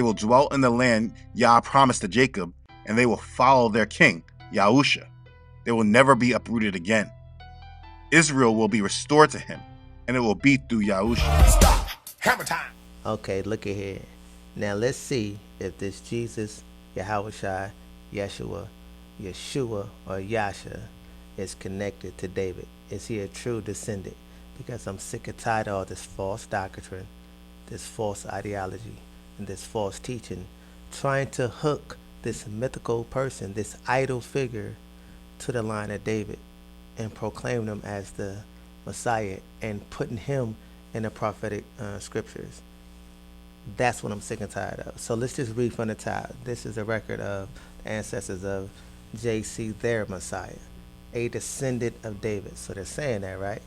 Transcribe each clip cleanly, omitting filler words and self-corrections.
will dwell in the land Yah promised to Jacob, and they will follow their king, Yahusha. They will never be uprooted again. Israel will be restored to him, and it will be through Yahusha. Stop. Hammer time. Okay, look at here. Now let's see if this Jesus, Yahushua, Yeshua, or Yasha is connected to David. Is he a true descendant? Because I'm sick and tired of all this false doctrine, this false ideology, and this false teaching, trying to hook this mythical person, this idol figure, to the line of David and proclaiming him as the Messiah and putting him in the prophetic scriptures. That's what I'm sick and tired of. So let's just read from the top. This is a record of the ancestors of JC, their Messiah, a descendant of David. So they're saying that, right?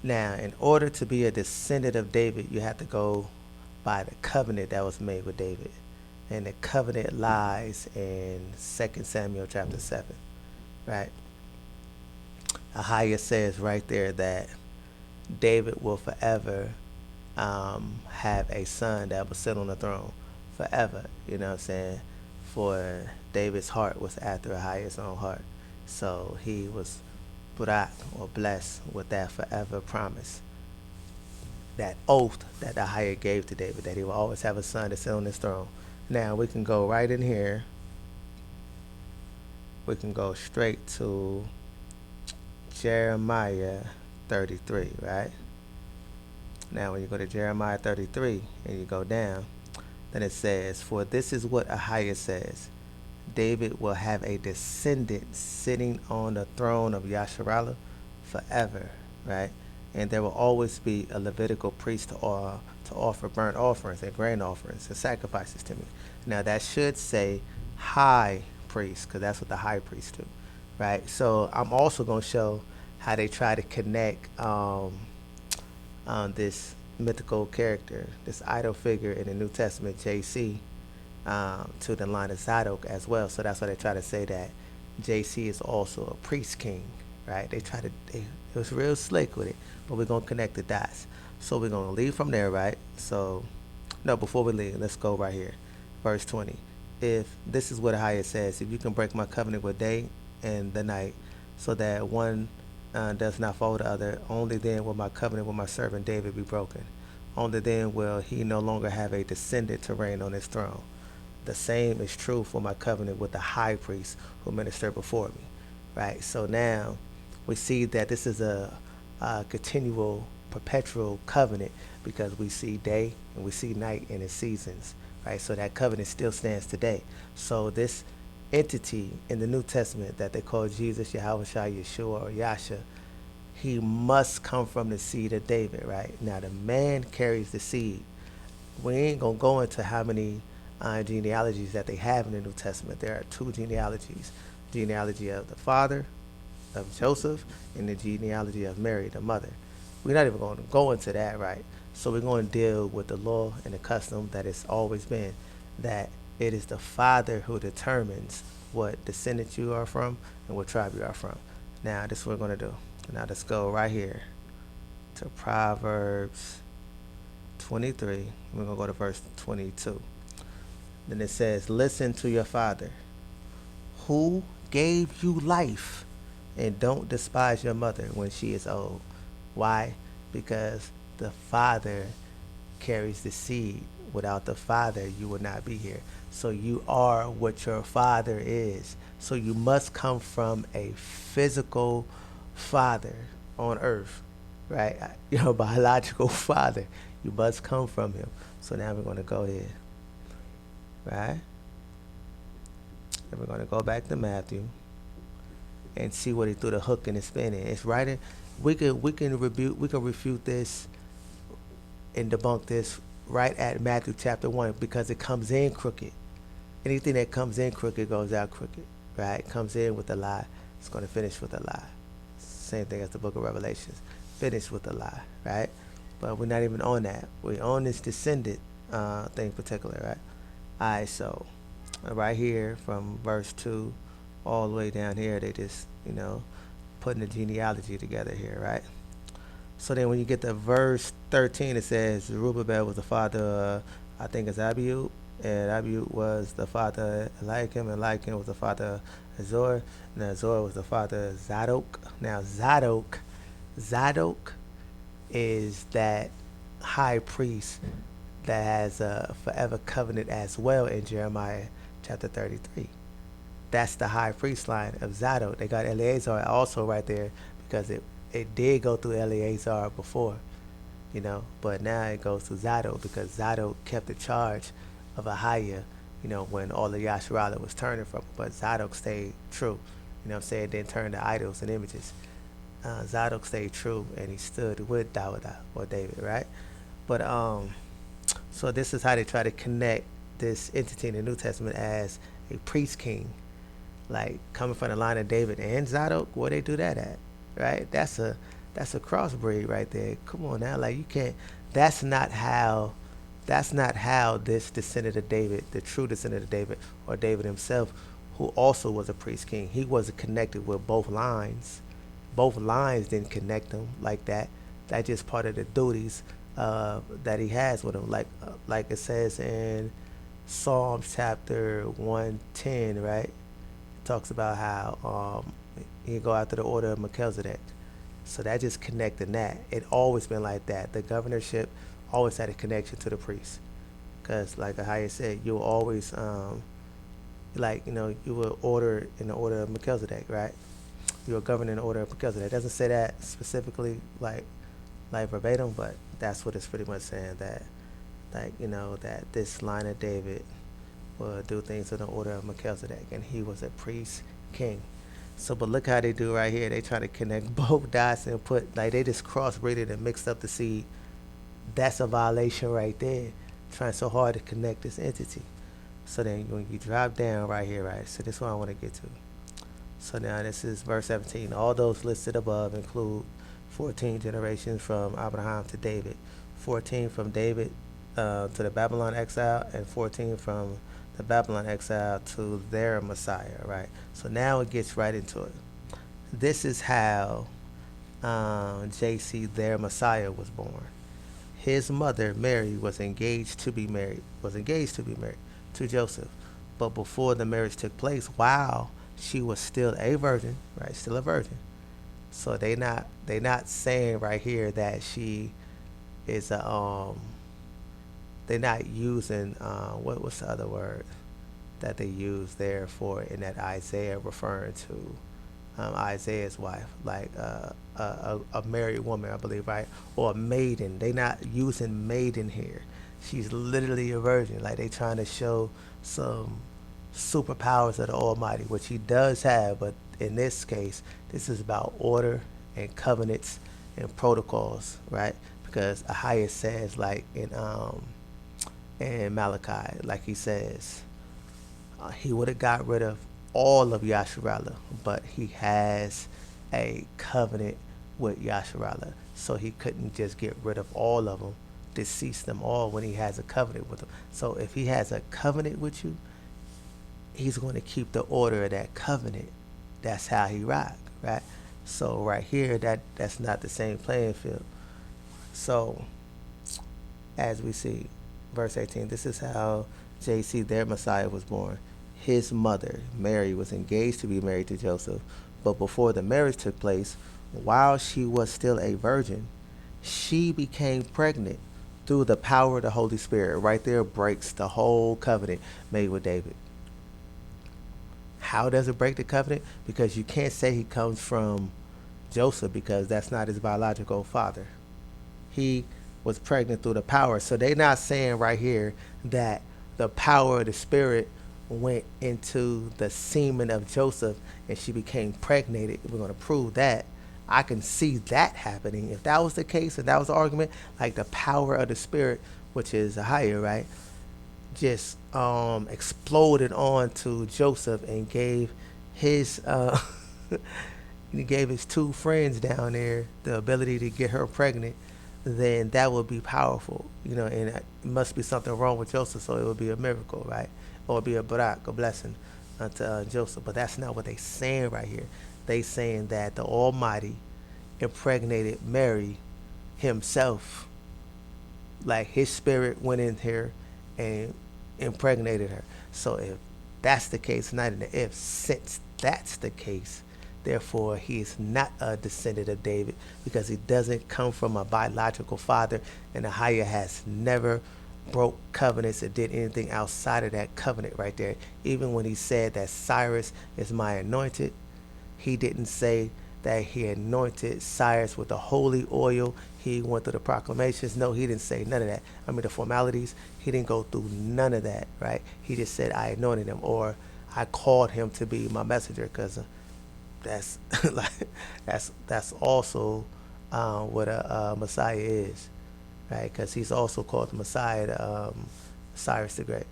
Now, in order to be a descendant of David, you have to go by the covenant that was made with David. And the covenant lies in 2 Samuel chapter 7, right? Ahia says right there that David will forever have a son that will sit on the throne forever. You know what I'm saying? For David's heart was after Ahia's own heart. So he was brought or blessed with that forever promise. That oath that Ahia gave to David, that he will always have a son to sit on his throne. Now we can go right in here. We can go straight to Jeremiah 33, right? Now when you go to Jeremiah 33 and you go down, then it says, for this is what Ahia says, David will have a descendant sitting on the throne of Yasharallah forever, right? And there will always be a Levitical priest to offer burnt offerings and grain offerings and sacrifices to me. Now that should say high priest, because that's what the high priest do, right? So I'm also going to show how they try to connect this mythical character, this idol figure in the New Testament, JC, to the line of Zadok as well. So that's why they try to say that JC is also a priest king, right? It was real slick with it, but we're going to connect the dots. So we're going to leave from there, right? So, no, before we leave, let's go right here. Verse 20. If this is what Ahia says, if you can break my covenant with day and the night, so that one does not follow the other, only then will my covenant with my servant David be broken. Only then will he no longer have a descendant to reign on his throne. The same is true for my covenant with the high priest who ministered before me. Right? So now we see that this is a continual, perpetual covenant, because we see day and we see night in its seasons. Right? So that covenant still stands today. So this entity in the New Testament that they call Jesus, Yahushua, Yeshua, or Yasha, he must come from the seed of David, right? Now the man carries the seed. We ain't gonna go into how many genealogies that they have in the New Testament. There are two genealogies: genealogy of the father of Joseph and the genealogy of Mary, the mother. We're not even going to go into that, right? So we're going to deal with the law and the custom that it's always been, that it is the father who determines what descendant you are from and what tribe you are from. Now, this is what we're going to do. Now, let's go right here to Proverbs 23. We're going to go to verse 22. Then it says, listen to your father, who gave you life, and don't despise your mother when she is old. Why? Because the father carries the seed. Without the father, you would not be here. So you are what your father is. So you must come from a physical father on earth, right? Your biological father. You must come from him. So now we're going to go ahead, right? And we're going to go back to Matthew and see what he threw the hook in the spin in. It's right in. We can refute this and debunk this right at Matthew chapter 1, because it comes in crooked. Anything that comes in crooked goes out crooked, right? It comes in with a lie, it's going to finish with a lie. Same thing as the book of Revelations, finish with a lie, right? But we're not even on that. We're on this descendant thing in particular, right? All right, so right here from verse 2 all the way down here, they just, putting the genealogy together here, right? So then when you get to verse 13, it says Zerubbabel was the father of, I think it's Abiud, and Abud was the father of Eliakim, and Eliakim was the father of Azor, and Azor was the father of Zadok. Now Zadok is that high priest that has a forever covenant as well in Jeremiah chapter 33. That's the high priest line of Zadok. They got Eleazar also right there because it did go through Eleazar before, but now it goes to Zadok because Zadok kept the charge of Ahiah, when all of Yasharallah was turning from him. But Zadok stayed true, didn't turn to idols and images. Zadok stayed true and he stood with David or David, right? But so this is how they try to connect this entity in the New Testament as a priest king, like coming from the line of David and Zadok. Where they do that at, right? That's a crossbreed right there. Come on now, like you can't. That's not how this descendant of David, the true descendant of David, or David himself, who also was a priest king. He wasn't connected with both lines. Both lines didn't connect him like that. That's just part of the duties that he has with him. Like it says in Psalms chapter 110, right? It talks about how he go after the order of Melchizedek. So that just connecting that. It always been like that. The governorship always had a connection to the priest. Because like Ahia said, you'll always, you will order in the order of Melchizedek, right? You will govern in the order of Melchizedek. It doesn't say that specifically like verbatim, but that's what it's pretty much saying, that that this line of David will do things in the order of Melchizedek, and he was a priest king. So, but look how they do right here. They try to connect both dots and they just crossbreeded and mixed up the seed. That's a violation right there. Trying so hard to connect this entity. So then when you drop down right here, right? So this is what I want to get to. So now this is verse 17. All those listed above include 14 generations from Abraham to David, 14 from David to the Babylon exile, and 14 from the Babylon exile to their Messiah, right? So now it gets right into it. This is how JC, their Messiah, was born. His mother, Mary, was engaged to be married to Joseph. But before the marriage took place, while she was still a virgin, right? Still a virgin. So they not saying right here that she is a they're not using what's the other word that they use there for in that Isaiah, referring to Isaiah's wife, like a married woman, I believe, right? Or a maiden. They not using maiden here. She's literally a virgin. Like they trying to show some superpowers of the Almighty, which he does have, but in this case, this is about order and covenants and protocols, right? Because Ahia says, like in Malachi, like he says, he would have got rid of all of Yasharallah, but he has a covenant with Yasharallah, so he couldn't just get rid of all of them, decease them all when he has a covenant with them. So if he has a covenant with you, he's going to keep the order of that covenant. That's how he rock, right? So right here, that's not the same playing field. So as we see, verse 18, this is how JC, their Messiah, was born. His mother, Mary, was engaged to be married to Joseph, but before the marriage took place, while she was still a virgin, she became pregnant through the power of the Holy Spirit. Right there breaks the whole covenant made with David. How does it break the covenant? Because you can't say he comes from Joseph, because that's not his biological father. He was pregnant through the power. So they're not saying right here that the power of the Spirit went into the semen of Joseph and she became pregnated. We're going to prove that. I can see that happening. If that was the case and that was the argument, like the power of the Spirit, which is a higher, right, just exploded onto Joseph and gave his he gave his two friends down there the ability to get her pregnant, then that would be powerful, and it must be something wrong with Joseph, so it would be a miracle, right? Or it would be a barak, a blessing unto Joseph. But that's not what they saying right here. They saying that the Almighty impregnated Mary himself. Like his spirit went in here and impregnated her. So if that's the case, not in the if, since that's the case, therefore he is not a descendant of David because he doesn't come from a biological father, and Ahiah has never broke covenants or did anything outside of that covenant right there. Even when he said that Cyrus is my anointed, he didn't say that he anointed Cyrus with the holy oil. He went through the proclamations. No, he didn't say none of that. I mean, the formalities, he didn't go through none of that, right? He just said, I anointed him, or I called him to be my messenger, because that's like that's also what a Messiah is, right? Because he's also called the Messiah, Cyrus the Great.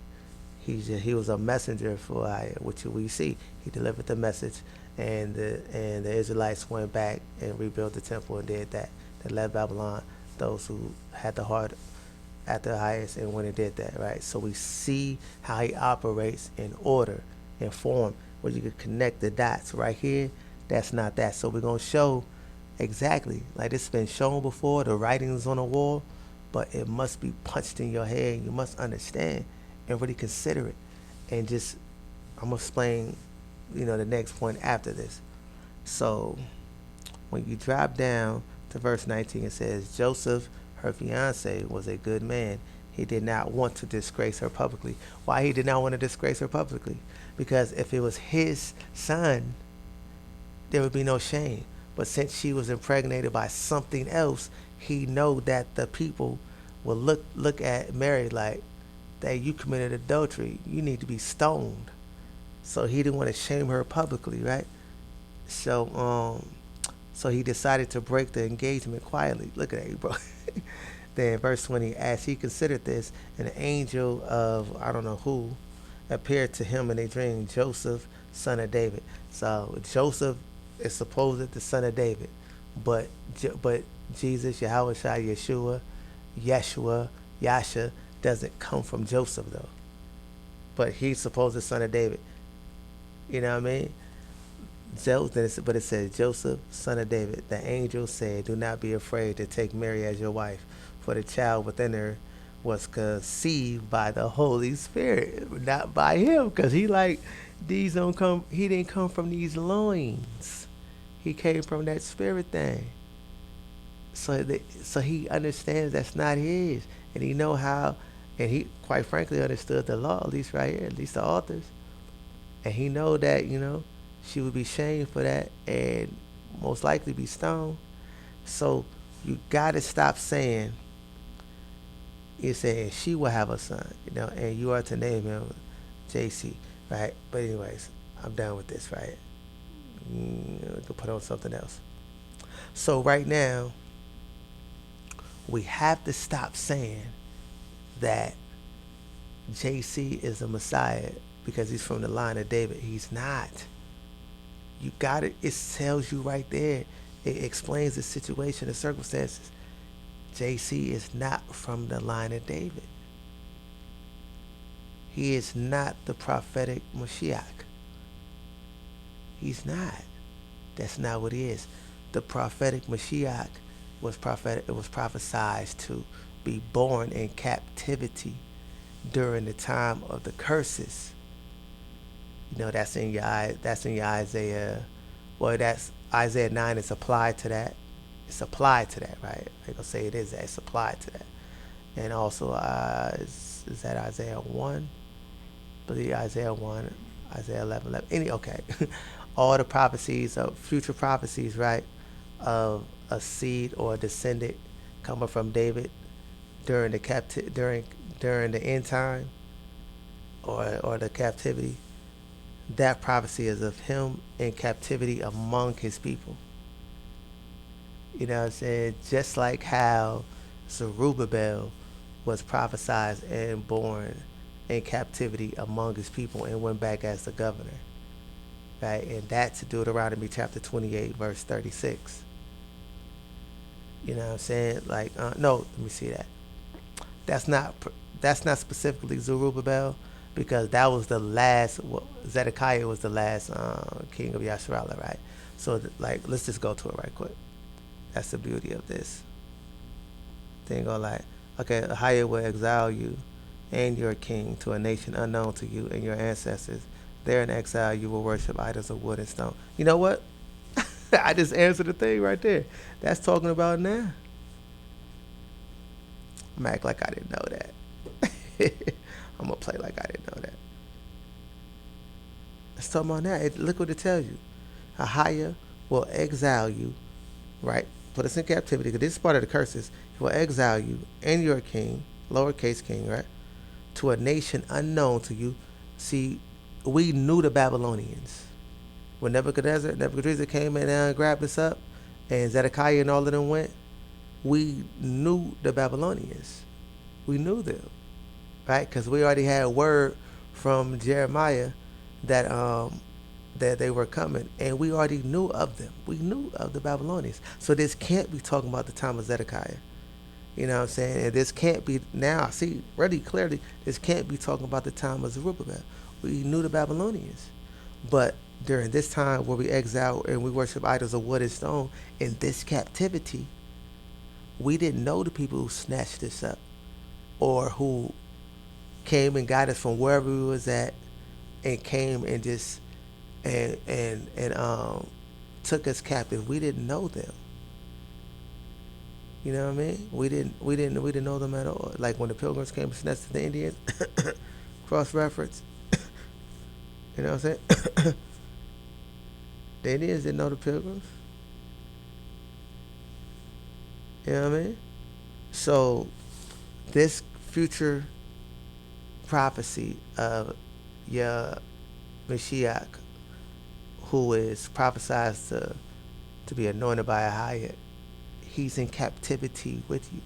He was a messenger for which we see. He delivered the message, and the Israelites went back and rebuilt the temple and did that. They left Babylon, those who had the heart at the highest, and when it did that, right? So we see how he operates in order and form, where you can connect the dots right here. That's not that. So we're going to show exactly, like it's been shown before, the writings on the wall, but it must be punched in your head. You must understand and really consider it. And just, I'm going to explain, the next point after this. So when you drop down to verse 19, it says, Joseph, her fiance, was a good man. He did not want to disgrace her publicly. Why he did not want to disgrace her publicly? Because if it was his son, there would be no shame. But since she was impregnated by something else, he know that the people will look at Mary like, that you committed adultery. You need to be stoned. So he didn't want to shame her publicly, right? So he decided to break the engagement quietly. Look at that, bro. Then verse 20, as he considered this, an angel of I don't know who appeared to him in a dream, Joseph, son of David. So Joseph is supposed the son of David, but Jesus, Yahweh Shai, Yeshua, Yasha doesn't come from Joseph though. But he's supposed the son of David. You know what I mean? But it says Joseph, son of David. The angel said, do not be afraid to take Mary as your wife, for the child within her was conceived by the Holy Spirit, not by him, because he didn't come from these loins. He came from that spirit thing. So he understands that's not his, and he know how, and he quite frankly understood the law, at least right here, at least the authors, and he know that she would be shamed for that and most likely be stoned. So you gotta stop saying, you're saying she will have a son, and you are to name him JC, right? But anyways, I'm done with this, right? We can put on something else. So right now, we have to stop saying that JC is a Messiah because he's from the line of David. He's not. You got it. It tells you right there. It explains the situation, the circumstances. JC is not from the line of David. He is not the prophetic Mashiach. He's not. That's not what he is. The prophetic Mashiach was prophetic. It was prophesied to be born in captivity during the time of the curses. That's in your Isaiah. Well, that's Isaiah 9 is applied to that. It's applied to that, right? They're gonna say it is that. It's applied to that. And also, is that Isaiah 1? I believe Isaiah 1, Isaiah 11. Okay. All the prophecies of future prophecies, right, of a seed or a descendant coming from David during the during the end time or the captivity. That prophecy is of him in captivity among his people. You know what I'm saying? Just like how Zerubbabel was prophesied and born in captivity among his people and went back as the governor. Right? And that's Deuteronomy chapter 28, verse 36. You know what I'm saying? Like, no, let me see that. That's not specifically Zerubbabel, because that was the last. Zedekiah was the last king of Yasharallah, right? So, let's just go to it right quick. That's the beauty of this. Then go like, okay, Ahiah will exile you and your king to a nation unknown to you and your ancestors. There in exile, you will worship idols of wood and stone. You know what? I just answered the thing right there. That's talking about now. I'm act like I didn't know that. I'm gonna play like I didn't know that. It's talking about now. Look what it tells you. Ahia will exile you, right? Put us in captivity, because this is part of the curses. He will exile you and your king, lowercase king, right? To a nation unknown to you. See, we knew the Babylonians. When Nebuchadnezzar came in and grabbed us up, and Zedekiah and all of them went, we knew the Babylonians. We knew them, right? Because we already had word from Jeremiah that that they were coming, and we already knew of them. We knew of the Babylonians. So this can't be talking about the time of Zedekiah. You know what I'm saying? And this can't be now. I see really clearly. This can't be talking about the time of Zerubbabel. We knew the Babylonians, but during this time where we exile and we worship idols of wood and stone in this captivity, we didn't know the people who snatched us up or who came and got us from wherever we was at and came and just and took us captive. We didn't know them. You know what I mean? We didn't know them at all. Like when the pilgrims came and snatched the Indians, cross reference. You know what I'm saying? The Indians didn't know the pilgrims. You know what I mean? So this future prophecy of Yah Mashiach, who is prophesied to be anointed by a Hayat, he's in captivity with you.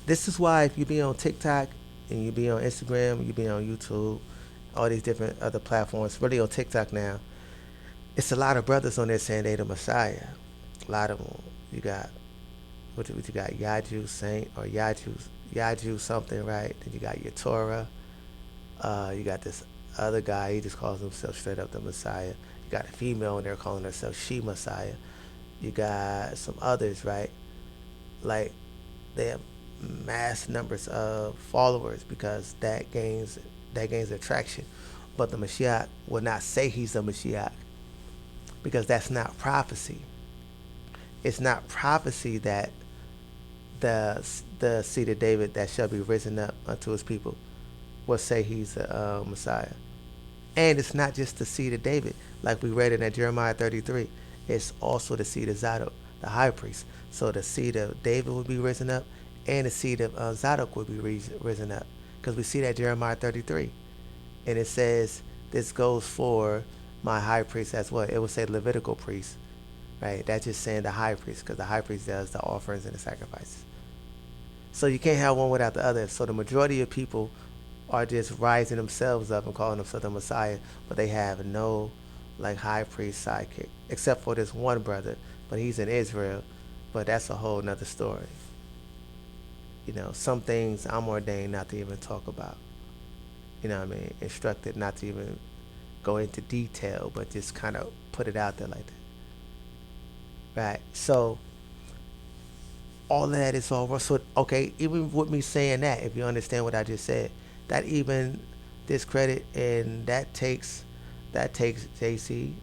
This is why if you be on TikTok and you be on Instagram, you be on YouTube, all these different other platforms, really on TikTok now, it's a lot of brothers on there saying they the Messiah. A lot of them. You got what you got? Yaju Saint or Yaju something, right? Then you got your Torah. You got this other guy. He just calls himself straight up the Messiah. You got a female in there calling herself she Messiah. You got some others, right? Like they have mass numbers of followers because that gains attraction. But the Mashiach will not say he's the Mashiach because that's not prophecy. It's not prophecy that the seed of David that shall be risen up unto his people will say he's a Messiah. And it's not just the seed of David, like we read in that Jeremiah 33. It's also the seed of Zadok, the high priest. So the seed of David will be risen up, and the seed of Zadok will be risen up. Because we see that Jeremiah 33. And it says, this goes for my high priest as well. It will say Levitical priest, right? That's just saying the high priest, because the high priest does the offerings and the sacrifices. So you can't have one without the other. So the majority of people are just rising themselves up and calling themselves the Messiah, but they have no like high priest sidekick, except for this one brother, but he's in Israel, but that's a whole nother story. You know, some things I'm ordained not to even talk about. You know what I mean? Instructed not to even go into detail, but just kind of put it out there like that. Right? So all of that is all wrong. So okay, even with me saying that, if you understand what I just said, that even discredit and that takes JC,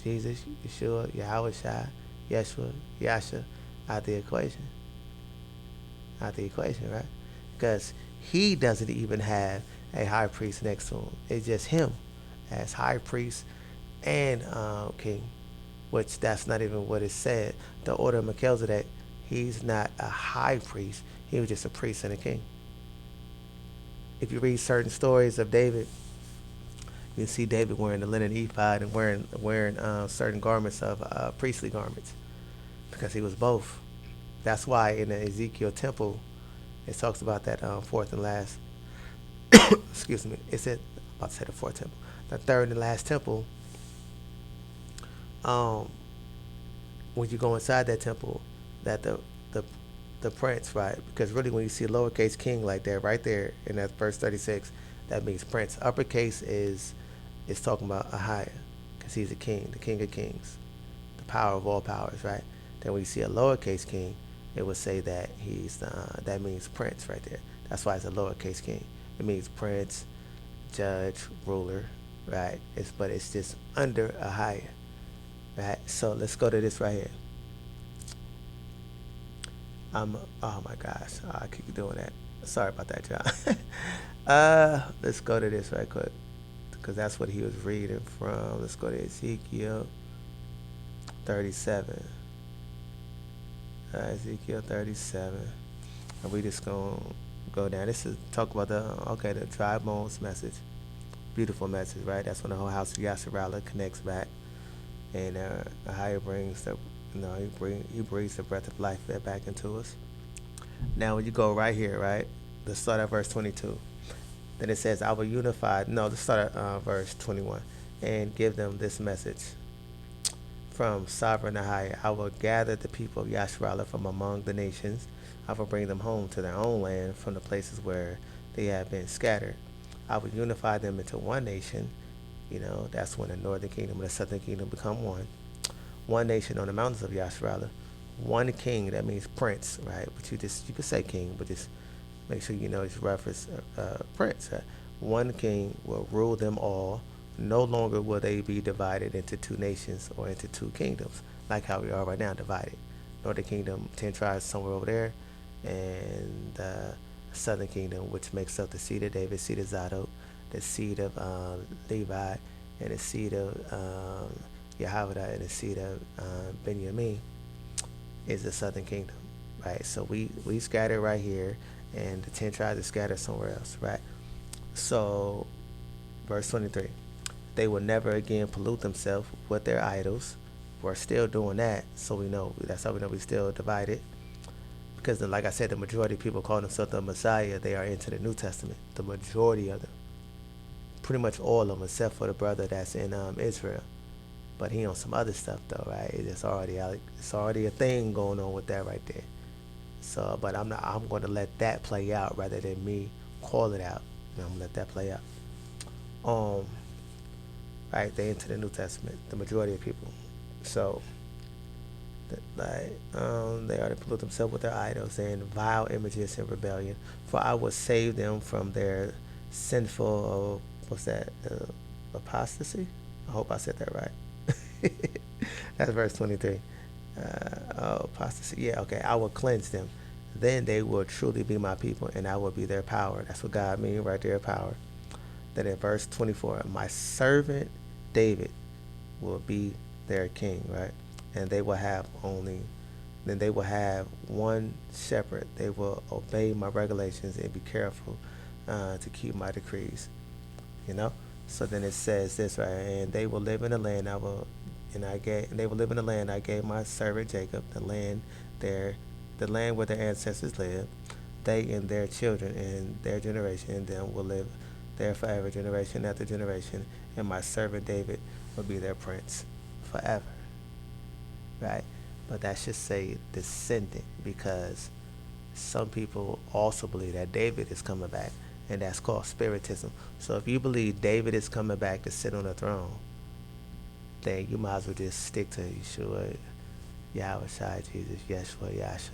Jesus, Yeshua, Yahweh Shai, Yeshua, Yasha out the equation. Out the equation, right? Because he doesn't even have a high priest next to him. It's just him as high priest and king, which that's not even what it said. The order of Melchizedek, he's not a high priest. He was just a priest and a king. If you read certain stories of David, you see David wearing the linen ephod and wearing certain garments of priestly garments because he was both. That's why in the Ezekiel temple, it talks about that fourth and last. Excuse me. It said I'm about to say the fourth temple, the third and last temple. When you go inside that temple, that the prince, right? Because really, when you see a lowercase king like that, right there in that verse 36, that means prince. Uppercase is talking about Ahiah, because he's a king, the king of kings, the power of all powers, right? Then when you see a lowercase king, it would say that he's that means prince right there. That's why it's a lowercase king. It means prince, judge, ruler, right? But it's just under a higher, right? So let's go to this right here. Oh my gosh, I keep doing that. Sorry about that, John. Let's go to this right quick because that's what he was reading from. Let's go to Ezekiel 37. Ezekiel 37. And we just gonna go down. This is talk about the dry bones message. Beautiful message, right? That's when the whole house of Yasharala connects back, and Ahia brings the, he breathes the breath of life back into us. Now, when you go right here, right, let's start at verse 22. Then it says, "I will unify." No, let's start at verse 21, and give them this message from Sovereign Ahia. "I will gather the people of Yasharala from among the nations. I will bring them home to their own land from the places where they have been scattered. I will unify them into one nation." That's when the northern kingdom and the southern kingdom become one. One nation on the mountains of Yasharala. One king, that means prince, right? But you could say king, but just make sure you know it's reference prince. Right? One king will rule them all. No longer will they be divided into two nations or into two kingdoms, like how we are right now, divided. Northern kingdom, 10 tribes somewhere over there, and the southern kingdom, which makes up the seed of David, seed of Zadok, the seed of Levi, and the seed of Yahweh, and the seed of Benjamin, is the southern kingdom, right? So we scattered right here, and the 10 tribes are scattered somewhere else, right? So, verse 23, "They will never again pollute themselves with their idols." We're still doing that, so that's how we know we still divided. Because, like I said, the majority of people call themselves the Messiah, they are into the New Testament. The majority of them, pretty much all of them, except for the brother that's in Israel. But he on some other stuff though, right? It's already a thing going on with that right there. So, but I'm going to let that play out rather than me call it out. I'm gonna let that play out. Right? They into the New Testament, the majority of people. So, they are to pollute themselves with their idols and vile images and rebellion. For I will save them from their sinful, apostasy? I hope I said that right. That's verse 23. Apostasy. Yeah, okay. "I will cleanse them. Then they will truly be my people, and I will be their power." That's what God means right there, power. Then in verse 24, "My servant David will be their king," right? "And they will have one shepherd. They will obey my regulations and be careful to keep my decrees." So then it says this, right? "And they will live in the land they will live in the land I gave my servant Jacob, the land where their ancestors lived. They and their children and their generation and them will live there forever, generation after generation. And my servant David will be their prince forever." Right? But that should say descendant, because some people also believe that David is coming back, and that's called spiritism. So if you believe David is coming back to sit on the throne, then you might as well just stick to Yeshua, Yahweh Shai, Jesus, Yeshua, Yasha.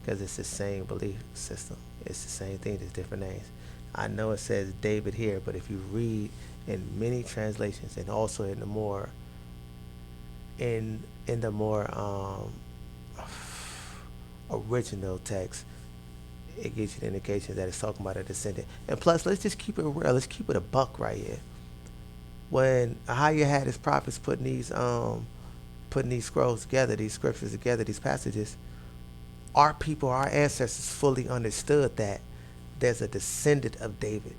Because it's the same belief system. It's the same thing, just different names. I know it says David here, but if you read in many translations and also in the more original text, it gives you the indication that it's talking about a descendant. And plus, let's just keep it real. Let's keep it a buck right here. When Ahia had his prophets putting these scrolls together, these scriptures together, these passages, our people, our ancestors fully understood that there's a descendant of David.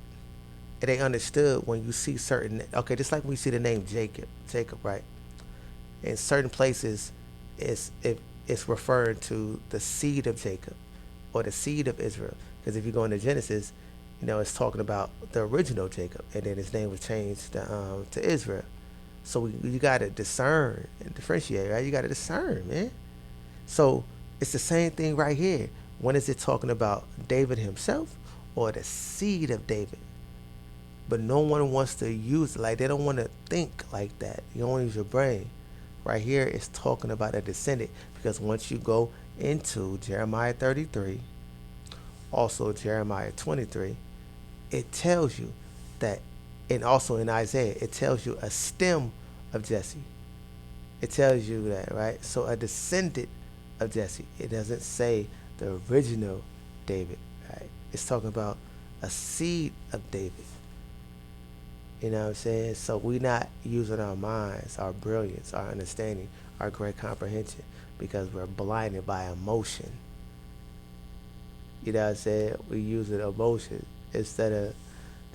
And they understood when you see just like we see the name Jacob, right? In certain places, it's referring to the seed of Jacob or the seed of Israel. Because if you go into Genesis, it's talking about the original Jacob, and then his name was changed to Israel. So you got to discern and differentiate, right? You got to discern, man. So it's the same thing right here. When is it talking about David himself or the seed of David? But no one wants to use it. Like, they don't want to think like that. You don't use your brain. Right here, it's talking about a descendant, because once you go into Jeremiah 33, also Jeremiah 23, it tells you that, and also in Isaiah, it tells you a stem of Jesse. It tells you that, right? So a descendant of Jesse. It doesn't say the original David, right? It's talking about a seed of David. You know what I'm saying? So we not using our minds, our brilliance, our understanding, our great comprehension, because we're blinded by emotion. You know what I'm saying? We using emotion instead of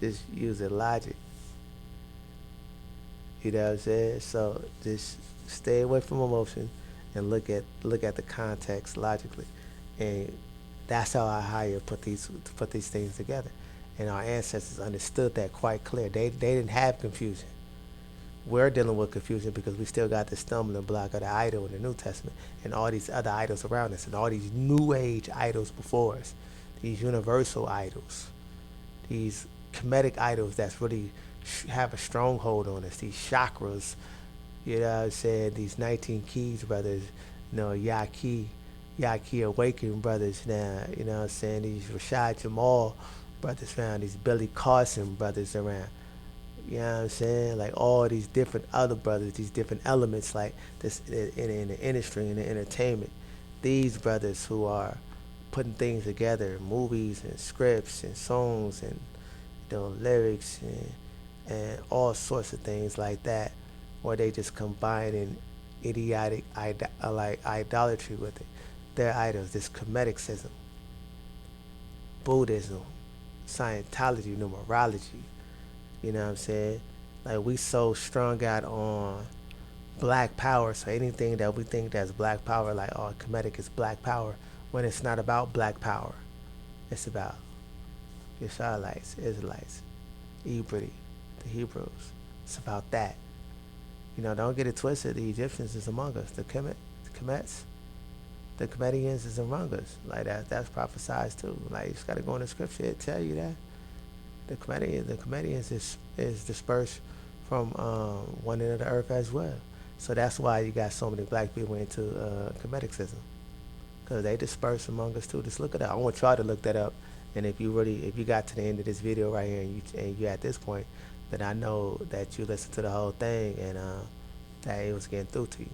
just using logic. You know what I'm saying? So just stay away from emotion and look at the context logically, and that's how our higher put these things together. And our ancestors understood that quite clear. They didn't have confusion. We're dealing with confusion because we still got the stumbling block of the idol in the New Testament and all these other idols around us and all these New Age idols before us, these universal idols, these Kemetic idols that's really have a stronghold on us, these chakras, you know what I'm saying, these 19 Keys brothers, you know, Yaki Awakened brothers now, you know what I'm saying, these Rashad Jamal brothers around, these Billy Carson brothers around. You know what I'm saying? Like all these different other brothers, these different elements, like this in the industry, in the entertainment. These brothers who are putting things together, movies and scripts and songs and lyrics and all sorts of things like that, or they just combining idiotic like idolatry with it. Their idols, this Comedicism, Buddhism, Scientology, numerology. You know what I'm saying? Like we so strung out on black power, so anything that we think that's black power, like oh, Kemetic is black power, when it's not about black power. It's about Israelites, Hebrew, the Hebrews. It's about that. You know, don't get it twisted. The Egyptians is among us. The Kemets, the Comedians is among us. Like that's prophesied too. Like you just gotta go in the scripture. It tell you that the Comedians is dispersed from one end of the earth as well. So that's why you got so many black people into Comedicism, because they disperse among us too. Just look it up. I want y'all to look that up. And if you got to the end of this video right here and you at this point, then I know that you listened to the whole thing and that it was getting through to you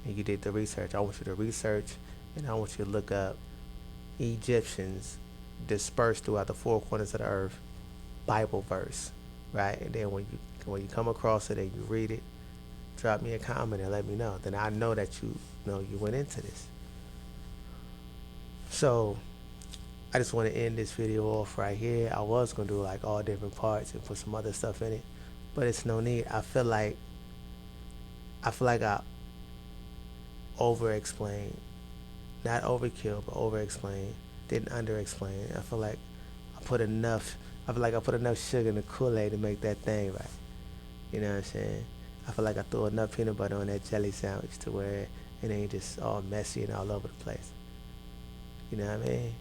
and you did the research. I want you to research and I want you to look up Egyptians dispersed throughout the four corners of the earth Bible verse, right? And then when you come across it and you read it, drop me a comment and let me know. Then I know that you went into this. So I just want to end this video off right here. I was gonna do like all different parts and put some other stuff in it, but it's no need. I feel like I over explained, not overkill, but over explained. Didn't under explain. I feel like I put enough sugar in the Kool-Aid to make that thing right. You know what I'm saying? I feel like I threw enough peanut butter on that jelly sandwich to where it ain't just all messy and all over the place. You know what I mean?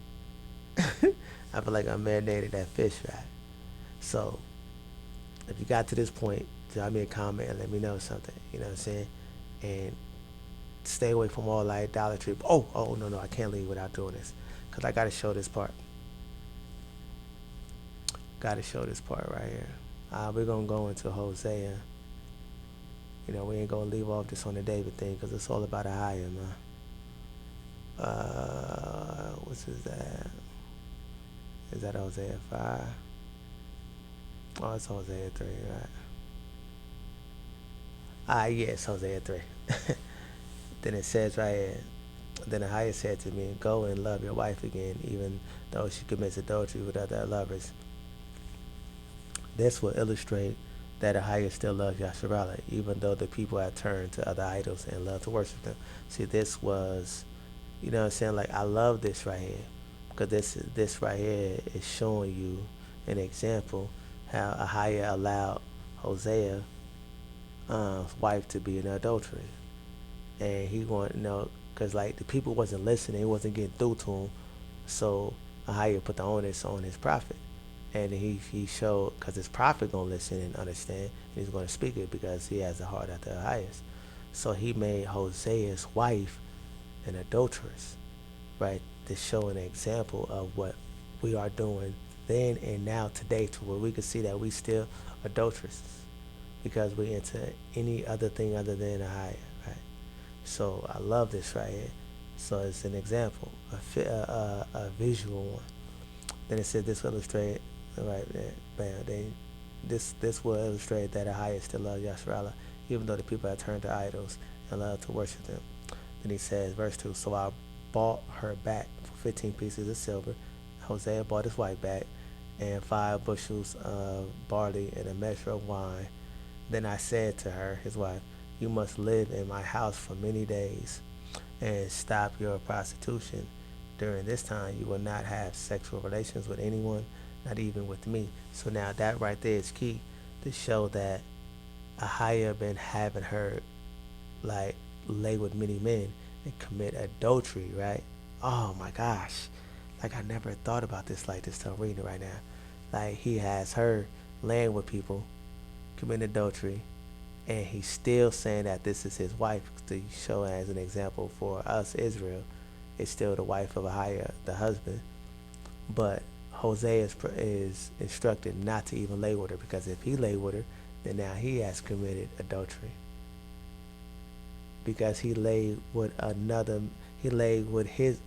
I feel like I marinated that fish right. So if you got to this point, drop me a comment and let me know something. You know what I'm saying? And stay away from all idolatry. Oh no, I can't leave without doing this, because I gotta show this part. Gotta show this part right here. We're gonna go into Hosea. You know, we ain't gonna leave off this on the David thing, because it's all about a higher, man. What's that? Is that Hosea 5? Oh, it's Hosea 3, right? Yeah, it's Hosea 3. Then it says right here, then the higher said to me, go and love your wife again, even though she commits adultery with other lovers. This will illustrate that Ahia still loves Yasharala, even though the people have turned to other idols and love to worship them. See, this was, you know what I'm saying? Like, I love this right here, because this right here is showing you an example how Ahia allowed Hosea's wife to be an adultery. And he wanted to know, because like the people wasn't listening, it wasn't getting through to him. So Ahia put the onus on his prophet. And he showed, because his prophet going to listen and understand, and he's going to speak it because he has a heart after the highest. So he made Hosea's wife an adulteress. right? To show an example of what we are doing then and now today, to where we can see that we still adulteresses because we into any other thing other than a higher, right? So I love this right here. So it's an example, a visual one. Then it said this will illustrate, right there, bam. Then this will illustrate that Ahia still loves Yasharala, even though the people have turned to idols and love to worship them. Then he says, verse 2, so I bought her back for 15 pieces of silver. Hosea bought his wife back, and 5 bushels of barley and a measure of wine. Then I said to her, his wife, you must live in my house for many days and stop your prostitution. During this time, you will not have sexual relations with anyone, not even with me. So now that right there is key to show that Ahia been having her like lay with many men and commit adultery, right? Oh my gosh. Like I never thought about this like this till I'm reading it right now. Like he has her laying with people, committing adultery, and he's still saying that this is his wife to show as an example for us, Israel. It's still the wife of Ahia, the husband. But Hosea is instructed not to even lay with her, because if he lay with her, then now he has committed adultery. Because he laid with another, he laid with his,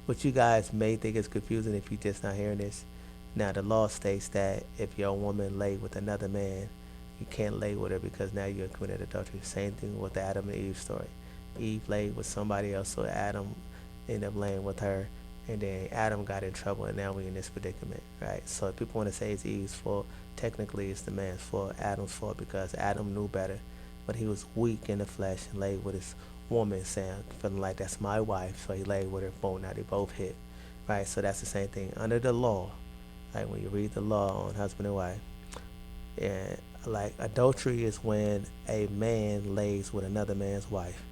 what you guys may think is confusing if you're just not hearing this. Now the law states that if your woman laid with another man, you can't lay with her because now you're committed adultery. Same thing with the Adam and Eve story. Eve laid with somebody else, so Adam ended up laying with her, and then Adam got in trouble, and now we're in this predicament, right? So if people want to say it's Eve's fault, technically it's the man's fault, Adam's fault, because Adam knew better, but he was weak in the flesh and laid with his woman, saying, feeling like that's my wife, so he laid with her. Boom, now they both hit, right? So that's the same thing under the law. Like when you read the law on husband and wife, and like adultery is when a man lays with another man's wife.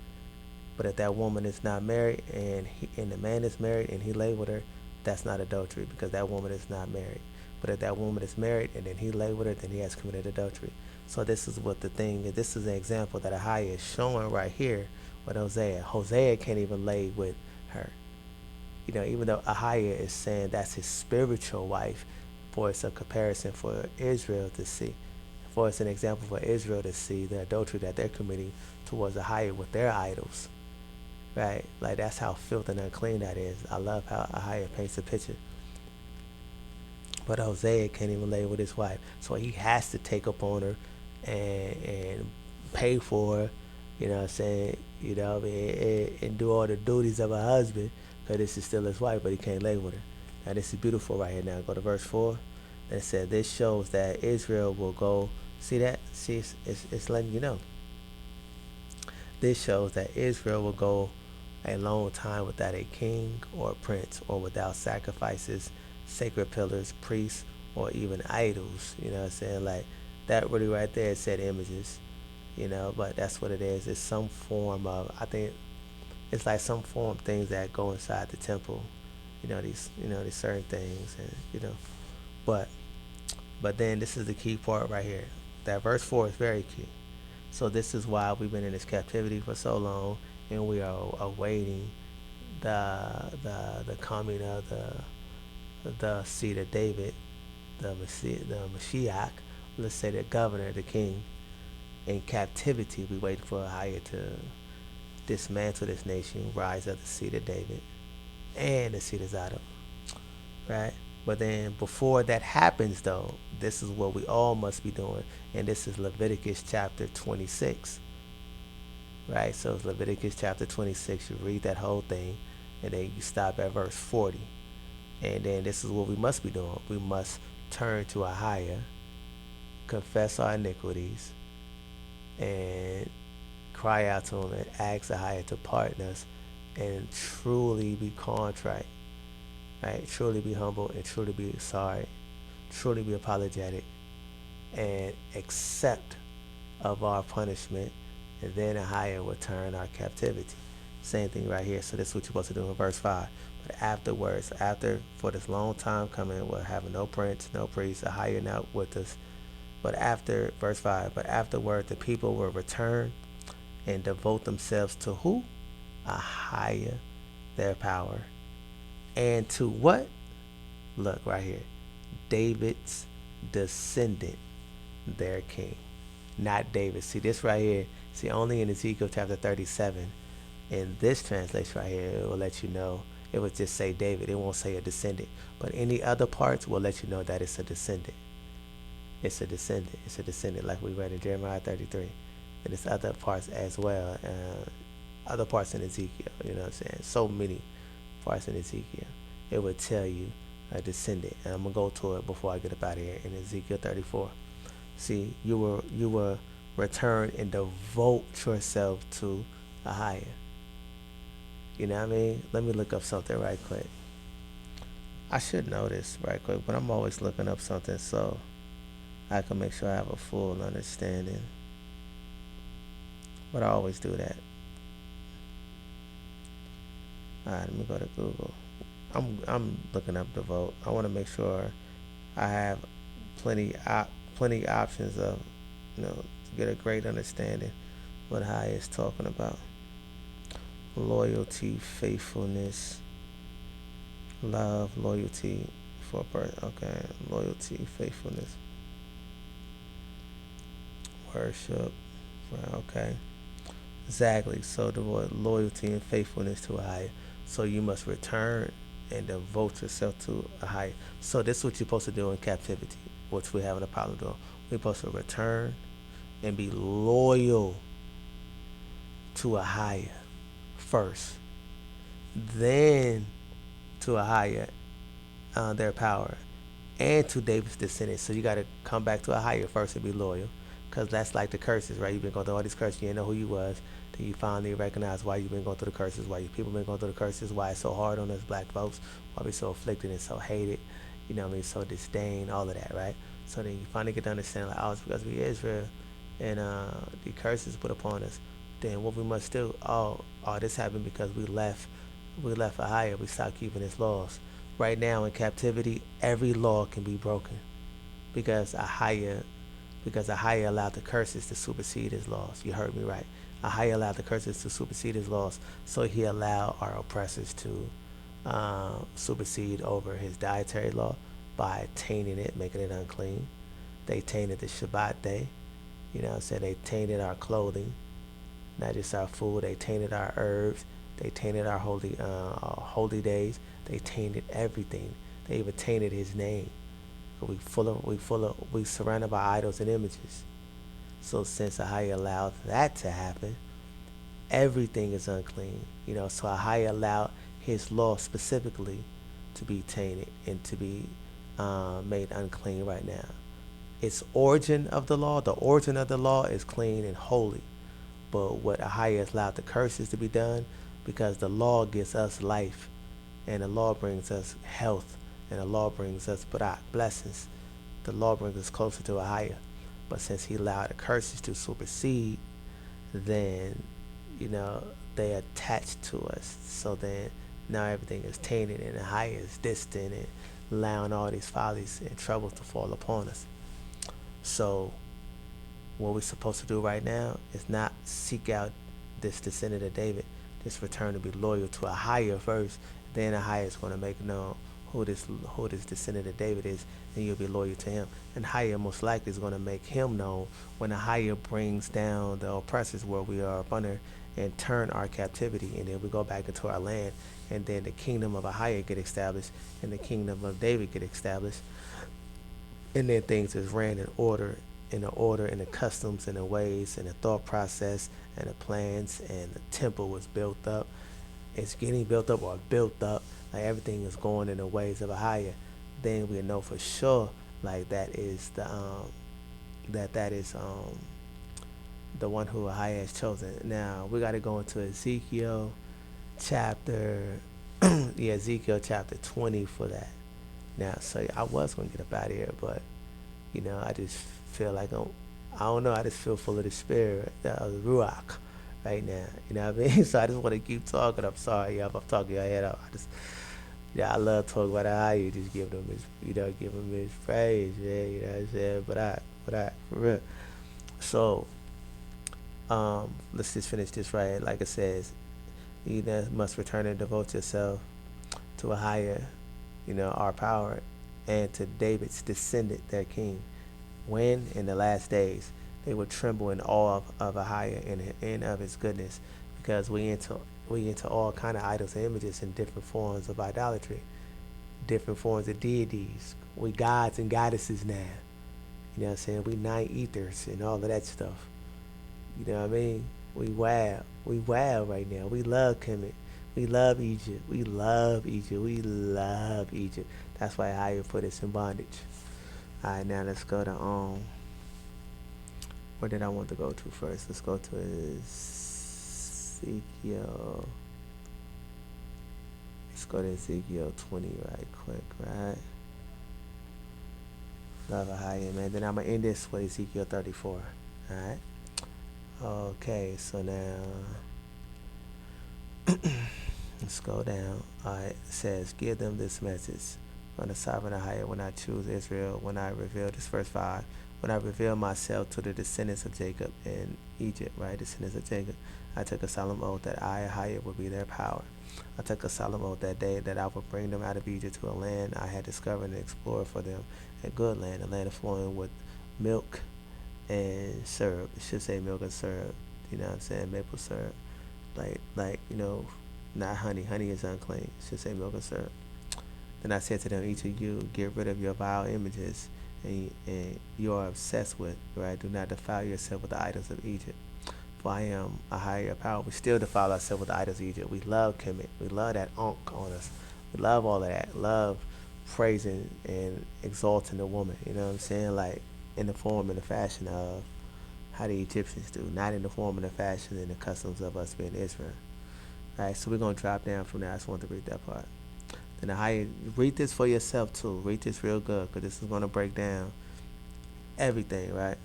But if that woman is not married and the man is married and he lay with her, that's not adultery because that woman is not married. But if that woman is married and then he lay with her, then he has committed adultery. So this is what the thing is. This is an example that Ahia is showing right here with Hosea. Hosea can't even lay with her. You know, even though Ahia is saying that's his spiritual wife, for it's a comparison for Israel to see. For it's an example for Israel to see the adultery that they're committing towards Ahia with their idols. Right? Like that's how filthy and unclean that is. I love how Ahia paints a picture. But Hosea can't even lay with his wife. So he has to take up on her and pay for her, you know what I'm saying, you know, and do all the duties of a husband, because this is still his wife, but he can't lay with her. Now this is beautiful right here. Now go to verse 4. And it said, this shows that Israel will go, see that? See, it's letting you know. This shows that Israel will go a long time without a king or a prince, or without sacrifices, sacred pillars, priests, or even idols. You know what I'm saying? Like that really right there said images, you know, but that's what it is. It's some form of, I think it's like some form of things that go inside the temple, these certain things, and but then this is the key part right here. That verse 4 is very key. So this is why we've been in this captivity for so long, and we are awaiting the coming of the seed of David, the Mashiach, let's say the governor, the king. In captivity, we wait for Ahia to dismantle this nation, rise up the seed of David and the seed of Zadok, right? But then before that happens, though, this is what we all must be doing, and this is Leviticus chapter 26, right? So it's Leviticus chapter 26. You read that whole thing, and then you stop at verse 40, and then this is what we must be doing. We must turn to Ahia, confess our iniquities, and cry out to him and ask Ahia to pardon us, and truly be contrite, right? Truly be humble and truly be sorry, truly be apologetic, and accept of our punishment, and then Ahia will turn our captivity. Same thing right here. So this is what you're supposed to do in verse 5. But afterwards, for this long time coming, we'll have no prince, no priest, Ahia not with us. But after, verse 5, but afterward the people will return and devote themselves to who? Ahia, their power, and to what? Look right here. David's descendant, their king. Not David. See this right here. See, only in Ezekiel chapter 37, in this translation right here, it will let you know. It will just say David. It won't say a descendant. But any other parts will let you know that it's a descendant. It's a descendant. It's a descendant, like we read in Jeremiah 33. And it's other parts as well. Other parts in Ezekiel. You know what I'm saying? So many parts in Ezekiel. It would tell you a descendant. And I'm going to go to it before I get up out of here. In Ezekiel 34. See, you will return and devote yourself to a higher. You know what I mean? Let me look up something right quick. I should know this right quick, but I'm always looking up something so I can make sure I have a full understanding. But I always do that. Alright, let me go to Google. I'm looking up devote. I want to make sure I have plenty options of, to get a great understanding what high is talking about. Loyalty, faithfulness, love, loyalty for a person. Okay, loyalty, faithfulness, worship. Okay, exactly. So the word loyalty and faithfulness to a higher. So you must return and devote yourself to a higher. So this is what you're supposed to do in captivity, which we're having a problem doing. We're supposed to return and be loyal to a higher first, then to a higher, their power, and to David's descendants. So you got to come back to a higher first and be loyal, because that's like the curses, right? You've been going through all these curses, you didn't know who you was, then you finally recognize why you've been going through the curses, why your people been going through the curses, why it's so hard on us black folks, why we so afflicted and so hated, you know what I mean, so disdain, all of that, right? So then you finally get to understand, like, oh, it's because we Israel, and the curses put upon us. Then what we must do, this happened because we left a higher, we stopped keeping his laws. Right now in captivity, every law can be broken because a higher allowed the curses to supersede his laws. You heard me right. A higher allowed the curses to supersede his laws, so he allowed our oppressors to supersede over his dietary law by tainting it, making it unclean. They tainted the Shabbat day. You know what I'm saying? They tainted our clothing, not just our food. They tainted our herbs. They tainted our holy days. They tainted everything. They even tainted his name. We surrounded by idols and images. So since Ahai allowed that to happen, everything is unclean. So Ahai allowed his law specifically to be tainted and to be made unclean right now. The origin of the law is clean and holy. But what Ahai has allowed the curses to be done, because the law gives us life, and the law brings us health, and the law brings us blessings. The law brings us closer to Ahai. But since he allowed the curses to supersede, then, they attached to us. So then now everything is tainted, and Ahai is distant and allowing all these follies and troubles to fall upon us. So what we're supposed to do right now is not seek out this descendant of David, just return to be loyal to a higher first. Then a higher is going to make known who this descendant of David is, and you'll be loyal to him. And higher most likely is going to make him known when a higher brings down the oppressors where we are up under and turn our captivity, and then we go back into our land, and then the kingdom of a higher get established, and the kingdom of David get established, and then things is ran in order, and the customs and the ways and the thought process and the plans, and the temple was built up. It's getting built up or built up. Like everything is going in the ways of a higher. Then we know for sure, like that is the one who a higher has chosen. Now we got to go into Ezekiel chapter, Ezekiel chapter 20 for that. Now, so I was gonna get up out of here, but I just feel like I don't know. I just feel full of the spirit, the ruach, right now. You know what I mean? So I just want to keep talking. I'm sorry, if I'm talking your head up. I love talking about how you just give him his praise, man. You know what I'm saying? But for real. So, let's just finish this right. Like it says, You then must return and devote yourself to a higher, our power, and to David's descendant, their king. When in the last days they would tremble in awe of a higher and of his goodness, because we into all kind of idols and images in different forms of idolatry, different forms of deities. We gods and goddesses now. You know what I'm saying? We night ethers and all of that stuff. You know what I mean? We wow. We wow right now. We love Kemet. We love Egypt. We love Egypt. We love Egypt. That's why Higher put us in bondage. Alright, now let's go to where did I want to go to first? Let's go to Ezekiel. Let's go to Ezekiel 20 right quick, right? Love a higher, man. Then I'm gonna end this with Ezekiel 34. Alright. Okay, so now let's go down. Alright, it says, give them this message from the sovereign higher when I choose Israel, when I reveal this verse 5, when I reveal myself to the descendants of Jacob in Egypt, right? Descendants of Jacob. I took a solemn oath that I, higher, would be their power. I took a solemn oath that day that I would bring them out of Egypt to a land I had discovered and explored for them, a good land, a land flowing with milk and syrup. It should say milk and syrup. You know what I'm saying? Maple syrup. Like, not honey. Honey is unclean. It should say milk and syrup. Then I said to them, each of you, get rid of your vile images and you are obsessed with, right? Do not defile yourself with the idols of Egypt. For I am a higher power. We still defile ourselves with the idols of Egypt. We love Kemet. We love that Ankh on us. We love all of that. Love praising and exalting the woman. You know what I'm saying? Like in the form and the fashion of how the Egyptians do, not in the form and the fashion and the customs of us being Israel. Right? So we're going to drop down from there. I just want to read that part. Then the higher, read this for yourself too. Read this real good because this is going to break down everything, right?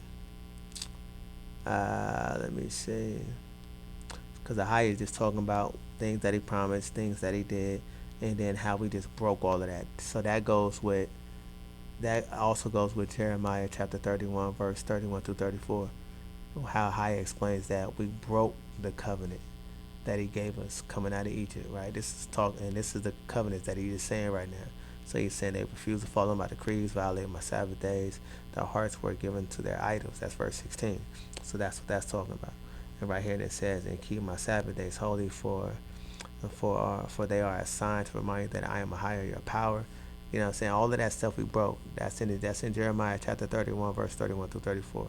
Let me see. Because the higher is just talking about things that he promised, things that he did, and then how we just broke all of that. So that also goes with Jeremiah chapter 31, verse 31 through 34. How High explains that we broke the covenant that he gave us coming out of Egypt, right? This is the covenant that he is saying right now. So he's saying they refused to follow my decrees, violated my Sabbath days. Their hearts were given to their idols. That's verse 16. So that's what that's talking about. And right here it says, and keep my Sabbath days holy for they are a sign to remind you that I am a higher your power. You know what I'm saying? All of that stuff we broke. That's in Jeremiah chapter 31, verse 31 through 34.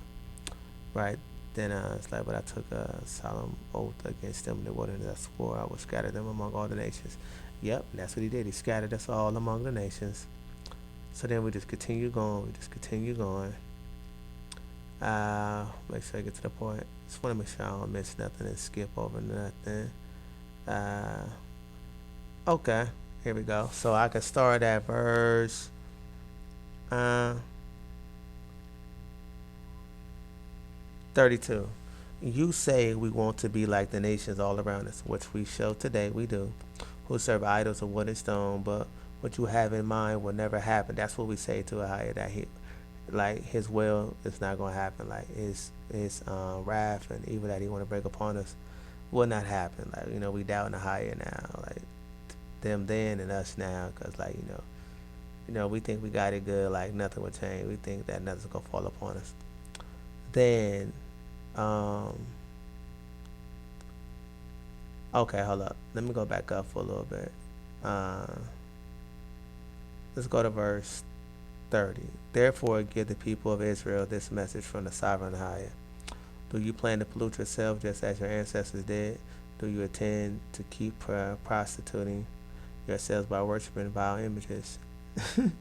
Right? Then it's like, but I took a solemn oath against them in the wilderness. I swore I would scatter them among all the nations. Yep, that's what he did. He scattered us all among the nations. So then we just continue going. Make sure I get to the point. Just want to make sure I don't miss nothing and skip over nothing. Okay, here we go. So I can start at verse 32. You say we want to be like the nations all around us, which we show today we do, who serve idols of wood and stone, but what you have in mind will never happen. That's what we say to a higher, that his will is not going to happen. Like his wrath and evil that he want to bring upon us will not happen. Like, we doubt in the higher now, like them then and us now, because we think we got it good, like nothing will change. We think that nothing's going to fall upon us. Then okay, hold up. Let me go back up for a little bit. Let's go to verse 30. Therefore, give the people of Israel this message from the sovereign higher. Do you plan to pollute yourself just as your ancestors did? Do you intend to keep prostituting yourselves by worshiping vile images? You know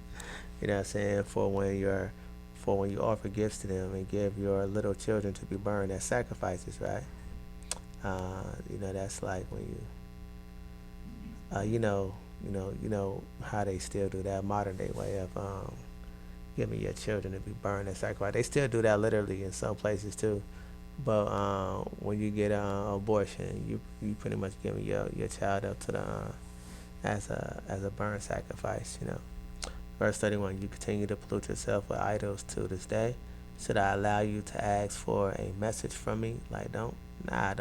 what I'm saying? For when you offer gifts to them and give your little children to be burned as sacrifices, right? That's like when how they still do that modern day way of giving your children to be burned as sacrifice. They still do that literally in some places too. But when you get an abortion, you pretty much giving your child up to the as a burn sacrifice, Verse 31, you continue to pollute yourself with idols to this day. Should I allow you to ask for a message from me? Like, don't ask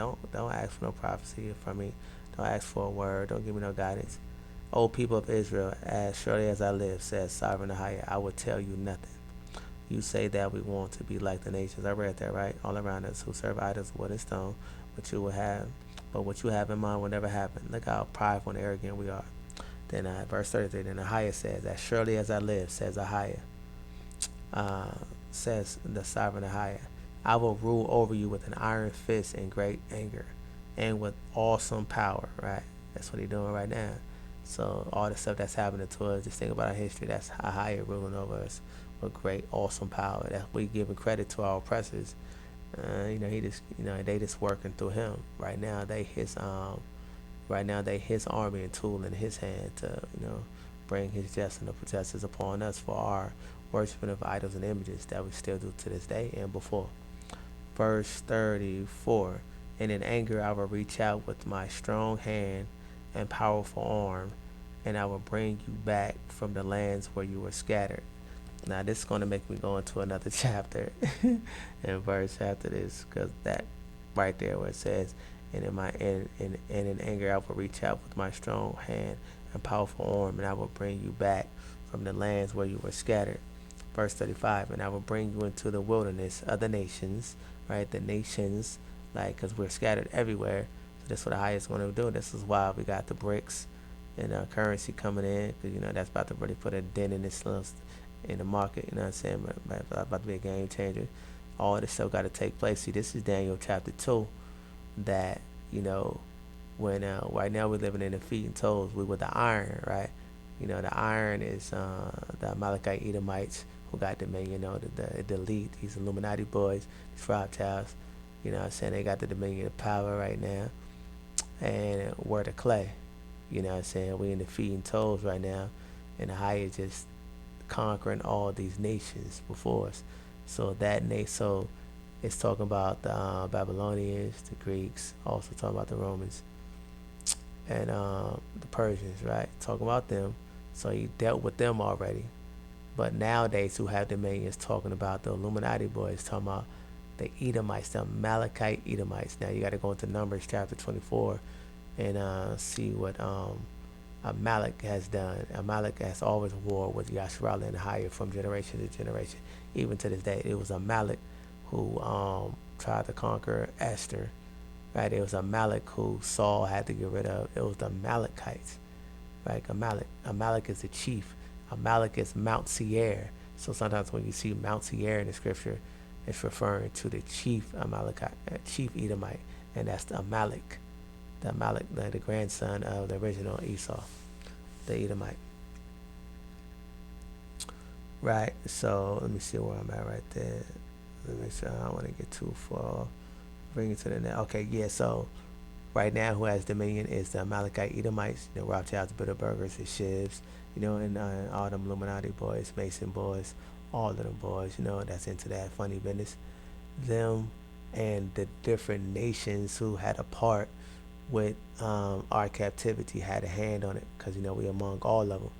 for no prophecy from me. Don't ask for a word. Don't give me no guidance. O people of Israel, as surely as I live, says Sovereign Ahia, I will tell you nothing. You say that we want to be like the nations. I read that, right? All around us who serve idols, wood and stone, what you have in mind will never happen. Look how prideful and arrogant we are. Then verse 33, then Ahia says, as surely as I live, says Ahia, says the Sovereign Ahia, I will rule over you with an iron fist and great anger and with awesome power, right? That's what he's doing right now. So all the stuff that's happening to us, just think about our history, that's Ahia ruling over us with great, awesome power. That we giving credit to our oppressors. He just, they just working through him. Right now they his army and tool in his hand to, bring his justice and protectors upon us for our worshiping of idols and images that we still do to this day and before. Verse 34, and in anger I will reach out with my strong hand and powerful arm, and I will bring you back from the lands where you were scattered. Now this is going to make me go into another chapter and verse after this, because that right there where it says, and in anger I will reach out with my strong hand and powerful arm, and I will bring you back from the lands where you were scattered. Verse 35, and I will bring you into the wilderness of the nations, right? The nations, like, because we're scattered everywhere. So that's what the highest going to do. This is why we got the BRICS and currency coming in, because, that's about to really put a dent in this in the market, you know what I'm saying? About to be a game changer. All this stuff got to take place. See, this is Daniel chapter 2, that, when right now we're living in the feet and toes. We with the iron, right? The iron is the Amalekite Edomites who got dominion, the elite, these Illuminati boys, these reptiles, you know what I'm saying? They got the dominion of power right now. And we're the clay, you know what I'm saying? We in the feet and toes right now, and the higher just conquering all these nations before us. So it's talking about the Babylonians, the Greeks, also talking about the Romans, and the Persians, right? Talking about them. So he dealt with them already. But nowadays, who have dominion is talking about the Illuminati boys, talking about the Edomites, the Amalekite Edomites. Now you got to go into Numbers chapter 24 and see what Amalek has done. Amalek has always war with Yasharallah and higher from generation to generation. Even to this day, it was Amalek who tried to conquer Esther. Right? It was Amalek who Saul had to get rid of. It was the Amalekites. Right? Amalek is the chief. Amalek is Mount Seir. So sometimes when you see Mount Seir in the scripture, it's referring to the chief Amalekite, chief Edomite, and that's the Amalek. The grandson of the original Esau, the Edomite. Right, so let me see where I'm at right there. Let me make sure I don't want to get too far. Bring it to the net. Okay, yeah, so right now who has dominion is the Amalekite Edomites, Rothschilds, Bilderbergers, the Shivs, and all them Illuminati boys, Mason boys, all of them boys, that's into that funny business. Them and the different nations who had a part with our captivity had a hand on it, because we among all of them.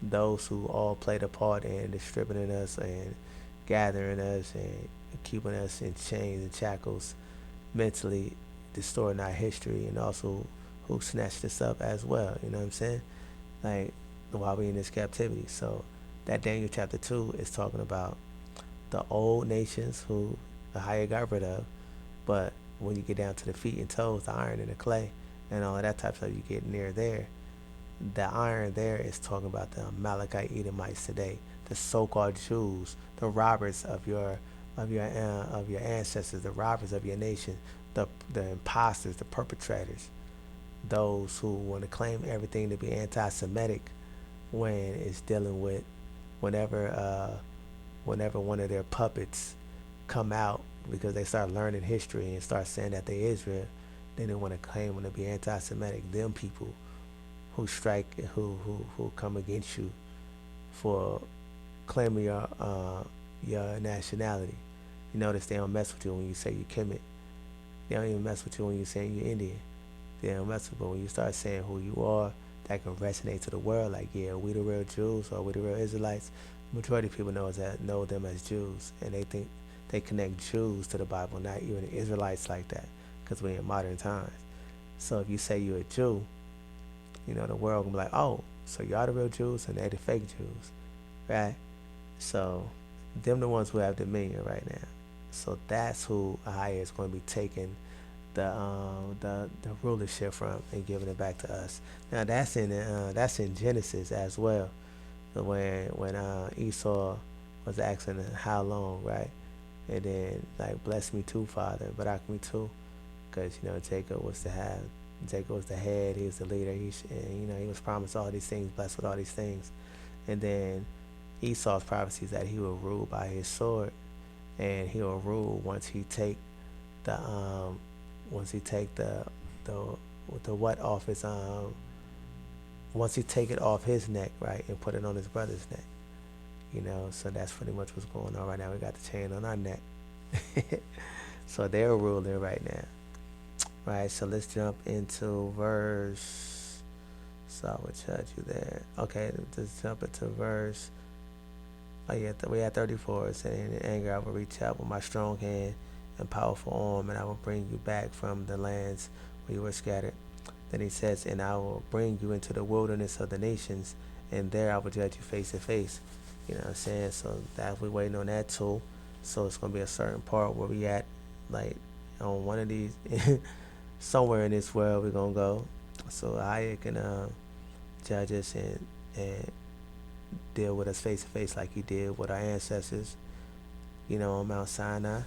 Those who all played a part in distributing us and gathering us and keeping us in chains and shackles, mentally distorting our history, and also who snatched us up as well. You know what I'm saying? Like, while we in this captivity. So that Daniel chapter 2 is talking about the old nations who the higher got rid of, but when you get down to the feet and toes, the iron and the clay and all of that type of stuff, you get near there. The iron there is talking about the Amalekite Edomites today, the so-called Jews, the robbers of your ancestors, the robbers of your nation, the imposters, the perpetrators, those who want to claim everything to be anti-Semitic when it's dealing with whenever one of their puppets come out because they start learning history and start saying that they Israel, then they want to claim them to be anti-Semitic. Them people who strike, who come against you for claiming your nationality. You notice they don't mess with you when you say you're Kemet. They don't even mess with you when you say you're Indian. They don't mess with you, but when you start saying who you are, that can resonate to the world. Like, yeah, we the real Jews or we the real Israelites. Majority of people know them as Jews, and they think they connect Jews to the Bible, not even the Israelites like that, because we're in modern times. So if you say you're a Jew, the world gonna be like, oh, so y'all the real Jews and they the fake Jews, right? So them the ones who have dominion right now. So that's who Ahia is going to be taking the rulership from and giving it back to us. Now that's in Genesis as well. When Esau was asking how long, right? And then like bless me too, Father, but I me too, because Jacob was the head, he was the leader. He was promised all these things, blessed with all these things, and then Esau's prophecy is that he will rule by his sword, and he will rule the once he take the what off his once he take it off his neck, right, and put it on his brother's neck. So that's pretty much what's going on right now. We got the chain on our neck. So they're ruling right now. Right, so let's jump into verse. So I would judge you there. Okay, let's jump into verse. Oh yeah, we had 34. Saying, in anger I will reach out with my strong hand and powerful arm, and I will bring you back from the lands where you were scattered. Then he says, and I will bring you into the wilderness of the nations, and there I will judge you face to face. You know what I'm saying? So that we're waiting on that too. So it's gonna be a certain part where we at, like on one of these, somewhere in this world we're gonna go. So Ahia can judge us and deal with us face to face like he did with our ancestors, on Mount Sinai.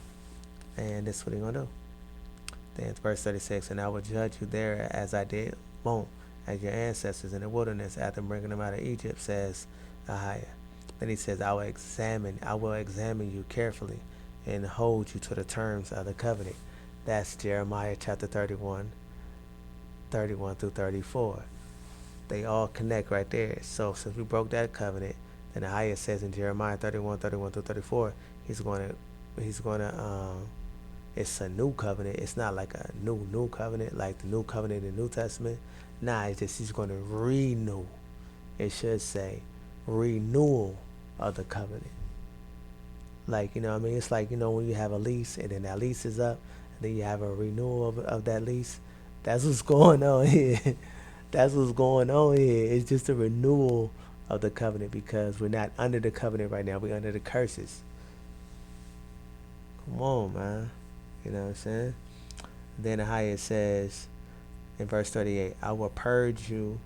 And that's what he's gonna do. Then verse 36, and I will judge you there as I did, as your ancestors in the wilderness after bringing them out of Egypt, says Ahia. Then he says, I will examine you carefully and hold you to the terms of the covenant. That's Jeremiah chapter 31 through 34. They all connect right there. So since we broke that covenant, then Ahia says in Jeremiah 31 through 34, he's gonna it's a new covenant. It's not like a new covenant, like the new covenant in the New Testament. Nah, it's just he's gonna renew. It should say renewal of the covenant. Like, it's like, when you have a lease and then that lease is up, and then you have a renewal of that lease. That's what's going on here. That's what's going on here. It's just a renewal of the covenant because we're not under the covenant right now. We're under the curses. Come on, man. You know what I'm saying? Then Ahia says in verse 38, I will purge you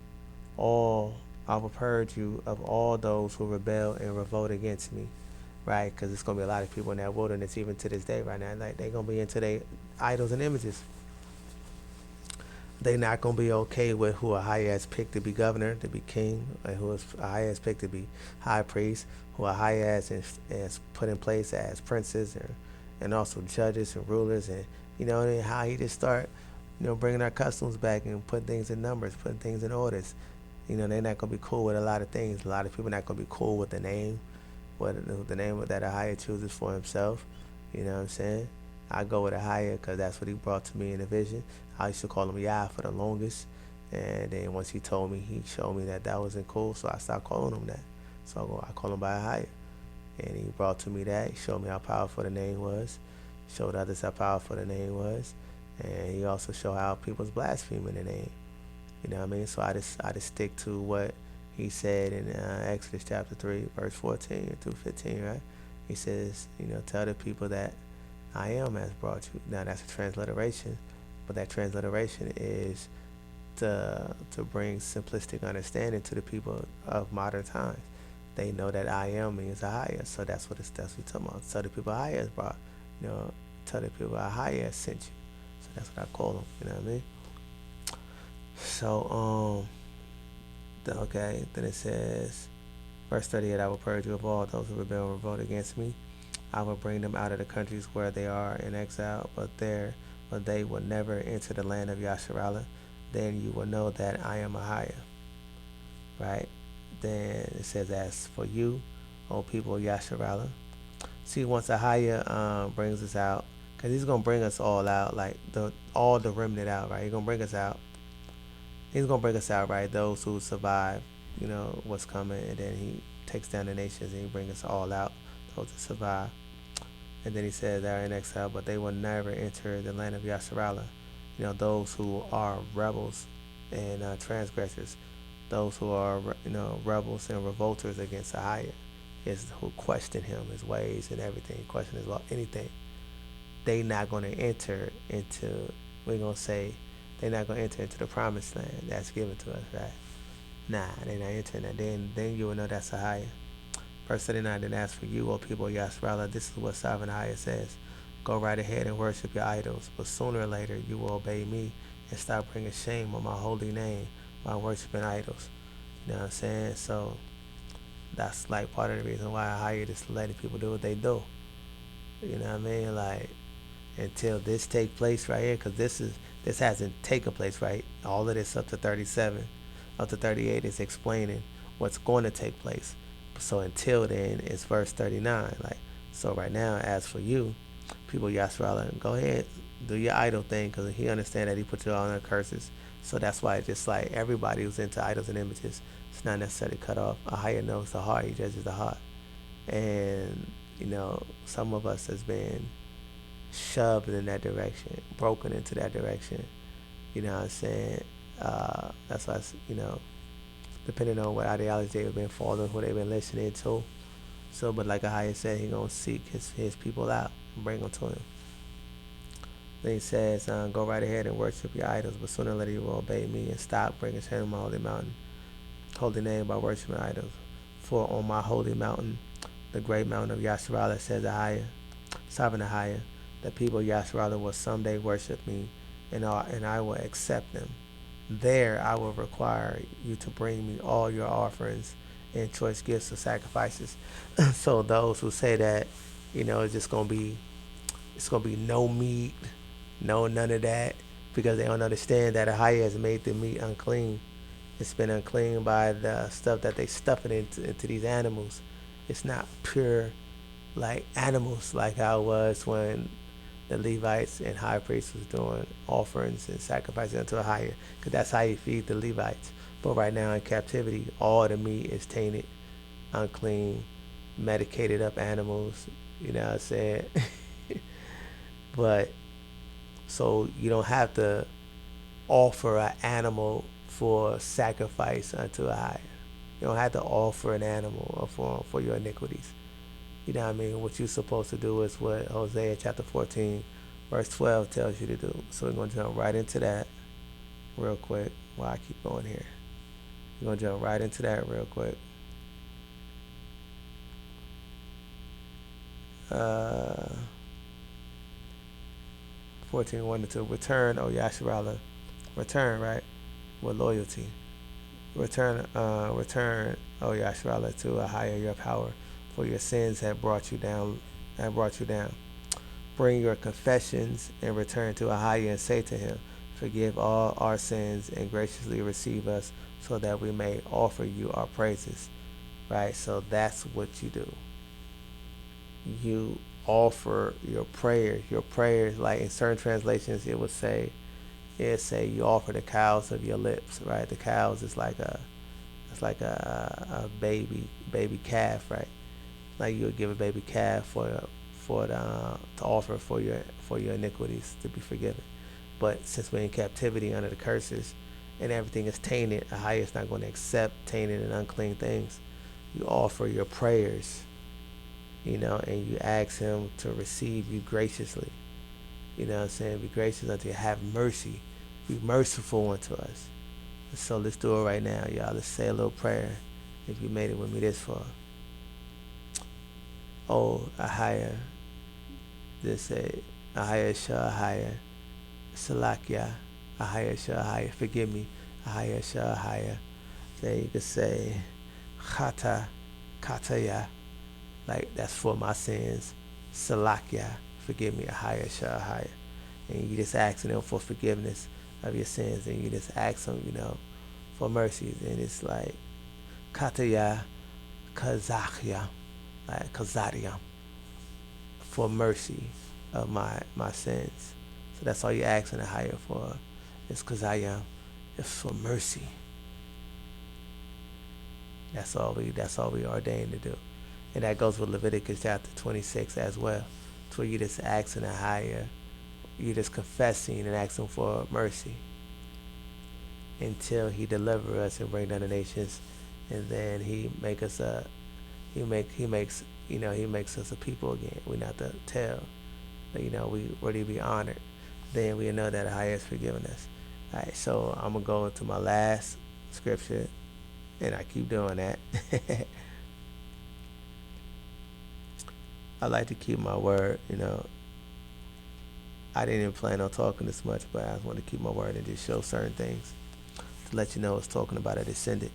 of all those who rebel and revolt against me. Right? Because it's going to be a lot of people in that wilderness even to this day right now. Like, they're going to be into their idols and images. They're not going to be okay with who Ahia has picked to be governor, to be king, and who Ahia has picked to be high priest, who Ahia has put in place as princes and also judges and rulers, and how he just start bringing our customs back and putting things in numbers, putting things in orders. They're not going to be cool with a lot of things. A lot of people not going to be cool with the name that Ahia chooses for himself. You know what I'm saying? I go with Ahia because that's what he brought to me in a vision. I used to call him Yah for the longest, and then once he told me, he showed me that wasn't cool, so I stopped calling him that. So I call him by Ahia, and he brought to me that. He showed me how powerful the name was, showed others how powerful the name was, and he also showed how people's blaspheming the name. You know what I mean? So I just stick to what he said in Exodus chapter 3, verse 14 through 15, right? He says, tell the people that I am has brought you. Now that's a transliteration, but that transliteration is to bring simplistic understanding to the people of modern times. They know that I am means Ahia, so that's what we're talking about. Tell the people Ahia has brought, tell the people Ahia has sent you. So that's what I call them, you know what I mean? So, okay, then it says, verse 38, I will purge you of all those who rebel and revolt against me. I will bring them out of the countries where they are in exile, but they will never enter the land of Yasharallah. Then you will know that I am Ahia. Right? Then it says, as for you, O people of Yasharallah. See, once Ahia brings us out, because he's going to bring us all out, like all the remnant out, right? He's going to bring us out. He's going to bring us out, right? Those who survive, what's coming, and then he takes down the nations and he brings us all out, those that survive. And then he says they're in exile, but they will never enter the land of Yasharallah. those who are rebels and transgressors, those who are, rebels and revolters against Ahia, is who question him, his ways and everything, question his law, anything. They not going to enter into, we're going to say, they're not going to enter into the promised land that's given to us, right? Nah, they're not entering that. Then you will know that's Ahia. Verse 39, then as for you, O people of Yasrala, this is what Sovereign Ahia says. Go right ahead and worship your idols, but sooner or later you will obey me and stop bringing shame on my holy name by worshiping idols. You know what I'm saying? So that's like part of the reason why Ahia is letting people do what they do. You know what I mean? Like, until this take place right here, because this hasn't taken place, right? All of this up to 37, up to 38 is explaining what's going to take place. So until then, it's verse 39. Like, so right now, as for you, people Yasrala, go ahead, do your idol thing, because he understand that he put you all under curses. So that's why it's just like everybody who's into idols and images, it's not necessarily cut off. Ahia knows the heart, he judges the heart. And, some of us has been shoved in that direction, broken into that direction. You know what I'm saying? That's why, depending on what ideology they've been following, who they've been listening to. So, but like Ahia said, he's going to seek his people out and bring them to him. Then he says, go right ahead and worship your idols, but sooner or later you will obey me and stop bringing shame on my holy mountain, holy name by worshiping idols. For on my holy mountain, the great mountain of Yasharallah, says Ahia, Sovereign Ahia, the people of Yasharallah will someday worship me, and I will accept them. There I will require you to bring me all your offerings and choice gifts of sacrifices. So those who say that, it's just gonna be no meat, none of that, because they don't understand that Ahia has made the meat unclean. It's been unclean by the stuff that they stuff it into these animals. It's not pure like animals like how it was when the Levites and high priests was doing offerings and sacrifices unto Ahia, because that's how you feed the Levites. But right now in captivity, all the meat is tainted, unclean, medicated up animals. You know what I'm saying? But so you don't have to offer an animal for sacrifice unto Ahia. You don't have to offer an animal for your iniquities. You know what I mean? What you're supposed to do is what Hosea chapter 14, verse 12 tells you to do. So we're going to jump right into that real quick while I keep going here. We're going to jump right into that real quick. 14, 1 to 2. Return, O Yasharallah. Return, right? With loyalty. Return, O Yasharallah, to Ahia your power, for your sins have brought you down. Bring your confessions and return to Ahia and say to him, forgive all our sins and graciously receive us, so that we may offer you our praises. Right? So that's what you do. You offer your prayers. Your prayers, like in certain translations, it say you offer the cows of your lips. Right? The cows is like a baby calf, right? Like you would give a baby calf to offer for your iniquities to be forgiven. But since we're in captivity under the curses and everything is tainted, Ahia is not going to accept tainted and unclean things. You offer your prayers, and you ask him to receive you graciously. You know what I'm saying? Be gracious unto you. Have mercy. Be merciful unto us. So let's do it right now, y'all. Let's say a little prayer if you made it with me this far. Oh, Ahia. This say, Ahia Shah Ahia. Salakia. Ahia Shah Ahia. Forgive me. Ahia Shah Ahia. Then you could say, Kataya. Like, that's for my sins. Salakia. Forgive me. Ahia Shah Ahia. And you just asking them for forgiveness of your sins, and you just ask them, for mercies. And it's like, Kataya Kazachya. Like Kazaria, for mercy of my sins. So that's all you're asking Ahia for. It's Kazaya. It's for mercy. That's all we ordained to do. And that goes with Leviticus chapter 26 as well. It's where you just asking Ahia you're just confessing and asking for mercy until he deliver us and bring down the nations, and then he makes he makes us a people again. We not to tell, but we ready to be honored. Then we know that High has forgiven us. All right, so I'm gonna go into my last scripture, and I keep doing that. I like to keep my word. I didn't even plan on talking this much, but I just want to keep my word and just show certain things to let you know it's talking about a descendant.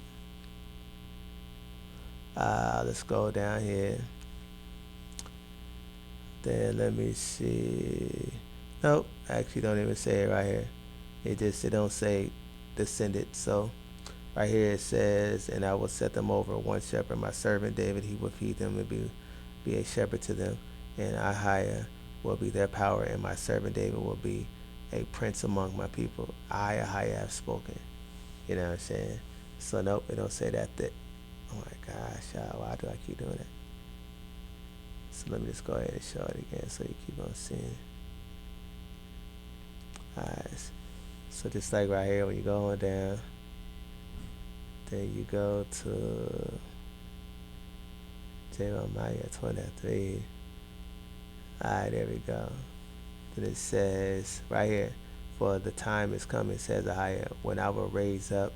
Let's go down here. Then let me see. Nope, actually don't even say it right here. It don't say descendant. So right here it says, and I will set them over one shepherd, my servant David. He will feed them and be a shepherd to them, and Ahiah will be their power, and my servant David will be a prince among my people. I, Ahiah, have spoken. You know what I'm saying? So nope, it don't say that. Oh my gosh, why do I keep doing it? So let me just go ahead and show it again so you keep on seeing. Alright, so just like right here, when you go on down, then you go to Jeremiah 23. Alright, there we go. Then it says right here, for the time is coming, says Ahiah, when I will raise up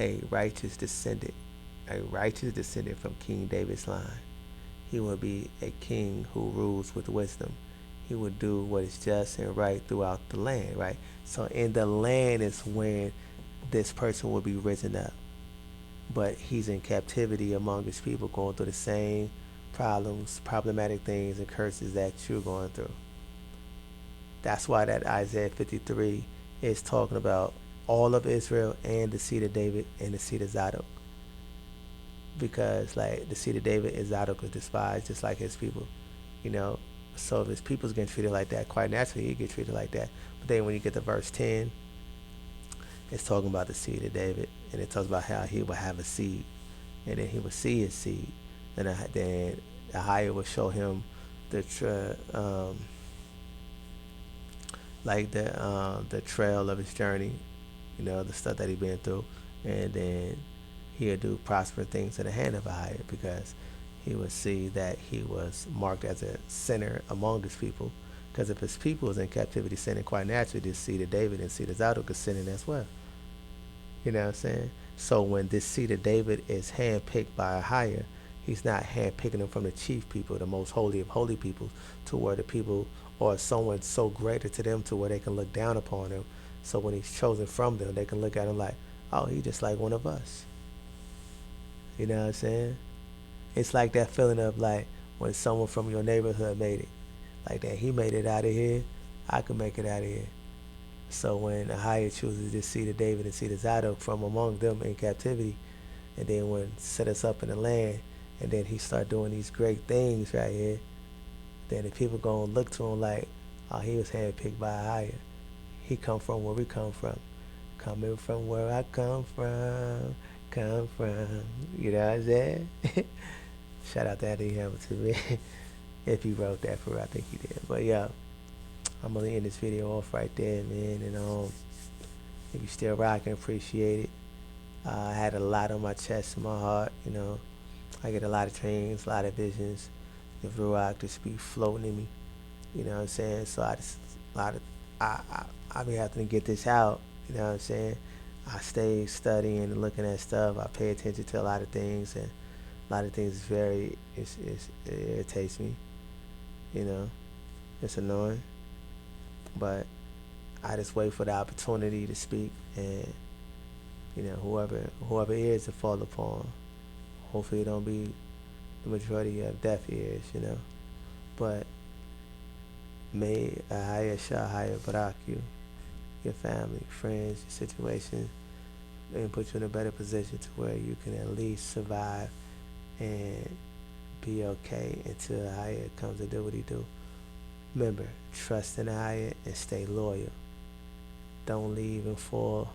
a righteous descendant from King David's line. He will be a king who rules with wisdom. He will do what is just and right throughout the land, right? So in the land is when this person will be risen up. But he's in captivity among his people, going through the same problems, problematic things, and curses that you're going through. That's why that Isaiah 53 is talking about all of Israel and the seed of David and the seed of Zadok. Because like the seed of David and Zadok is despised just like his people. So if his people's getting treated like that, quite naturally he'd get treated like that. But then when you get to verse 10, it's talking about the seed of David, and it talks about how he will have a seed, and then he will see his seed, and then the higher will show him the the trail of his journey, the stuff that he's been through, and then he'll do prosperous things in the hand of Ahiah, because he would see that he was marked as a sinner among his people. Because if his people was in captivity sinning, quite naturally, this seed of David and seed of Zadok is sinning as well. You know what I'm saying? So when this seed of David is handpicked by Ahiah, he's not handpicking them from the chief people, the most holy of holy people, to where the people or someone so greater to them to where they can look down upon him. So when he's chosen from them, they can look at him like, oh, he's just like one of us. You know what I'm saying? It's like that feeling of like when someone from your neighborhood made it. Like that, he made it out of here, I can make it out of here. So when Ahiah chooses this seed of David and seed of Zadok from among them in captivity, and then when set us up in the land, and then he start doing these great things right here, then the people gonna look to him like, oh, he was handpicked by Ahiah. He come from where we come from. Coming from where I come from. You know what I'm saying? Shout out to Anthony Hamilton, man. If he wrote that for real, I think he did. But yeah, I'm gonna end this video off right there, man. And if you still rocking, appreciate it. I had a lot on my chest and my heart. I get a lot of dreams, a lot of visions. The Ruach just be floating in me. You know what I'm saying? So I be having to get this out. You know what I'm saying? I stay studying and looking at stuff. I pay attention to a lot of things, and a lot of things it irritates me. It's annoying, but I just wait for the opportunity to speak, and whoever ears to fall upon, hopefully it don't be the majority of deaf ears, but may Ahiah Shahaya Barak you, your family, friends, your situation, and put you in a better position to where you can at least survive and be okay until Ahiah comes to do what he do. Remember, trust in Ahiah and stay loyal. Don't leave and fall.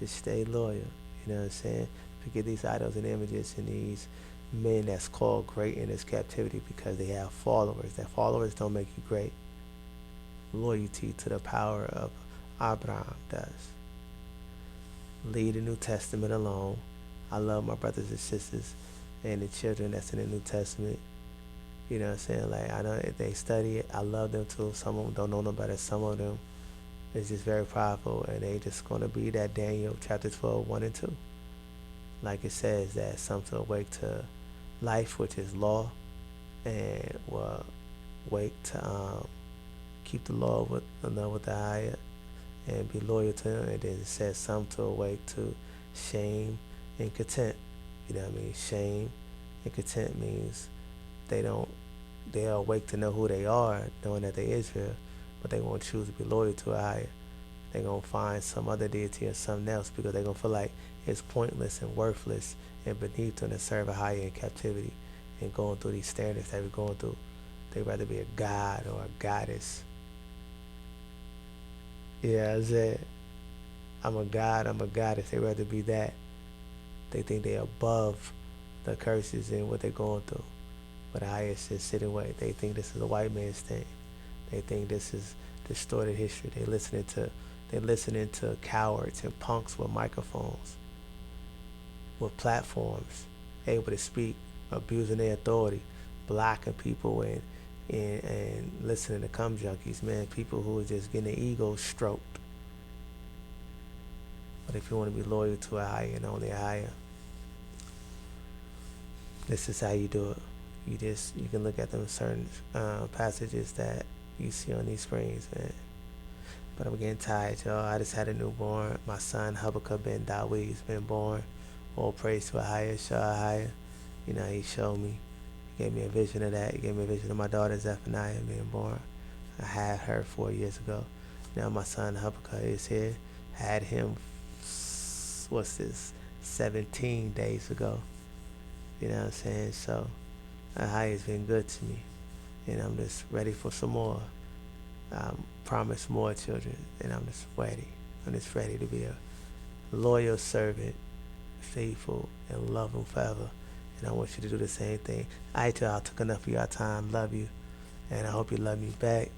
Just stay loyal. You know what I'm saying? Forget these idols and images and these men that's called great in this captivity because they have followers. That followers don't make you great. loyalty to the power of Abraham does. Leave the New Testament alone. I love my brothers and sisters and the children that's in the New Testament. You know what I'm saying? Like, I know if they study it, I love them too. Some of them don't know no better. Some of them is just very powerful, and they just going to be that Daniel chapter 12, 1 and 2. Like it says that some to awake to life, which is law, and will wake to keep the law with the higher and be loyal to him. And then it says some to awake to shame and content. You know what I mean? Shame and content means they're awake to know who they are, knowing that they Israel, but they won't choose to be loyal to a higher. They're going to find some other deity or something else because they're going to feel like it's pointless and worthless and beneath them to serve a higher in captivity and going through these standards that we're going through. They'd rather be a god or a goddess. Yeah, I said, I'm a god, I'm a goddess. They'd rather be that. They think they're above the curses and what they're going through. But the highest is sitting away. They think this is a white man's thing. They think this is distorted history. They're listening to cowards and punks with microphones, with platforms, able to speak, abusing their authority, blocking people and listening to cum junkies, man, people who are just getting their egos stroked. But if you want to be loyal to a higher and only a higher, this is how you do it. You can look at them certain passages that you see on these screens, man. But I'm getting tired, y'all. I just had a newborn. My son, Habakkuk ben Dawid's been born. All praise to a higher, Shah higher. You know, he showed me. He gave me a vision of that. He gave me a vision of my daughter, Zephaniah, being born. I had her 4 years ago. Now my son, Habakkuk, is here. Had him, 17 days ago. You know what I'm saying? So, High has been good to me. And I'm just ready for some more. Promise more children. And I'm just ready. I'm just ready to be a loyal servant, faithful, and love him forever. And I want you to do the same thing. I took enough of your time. Love you. And I hope you love me back.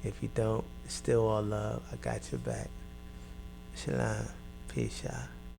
If you don't, it's still all love. I got your back. Shalom. Peace, y'all.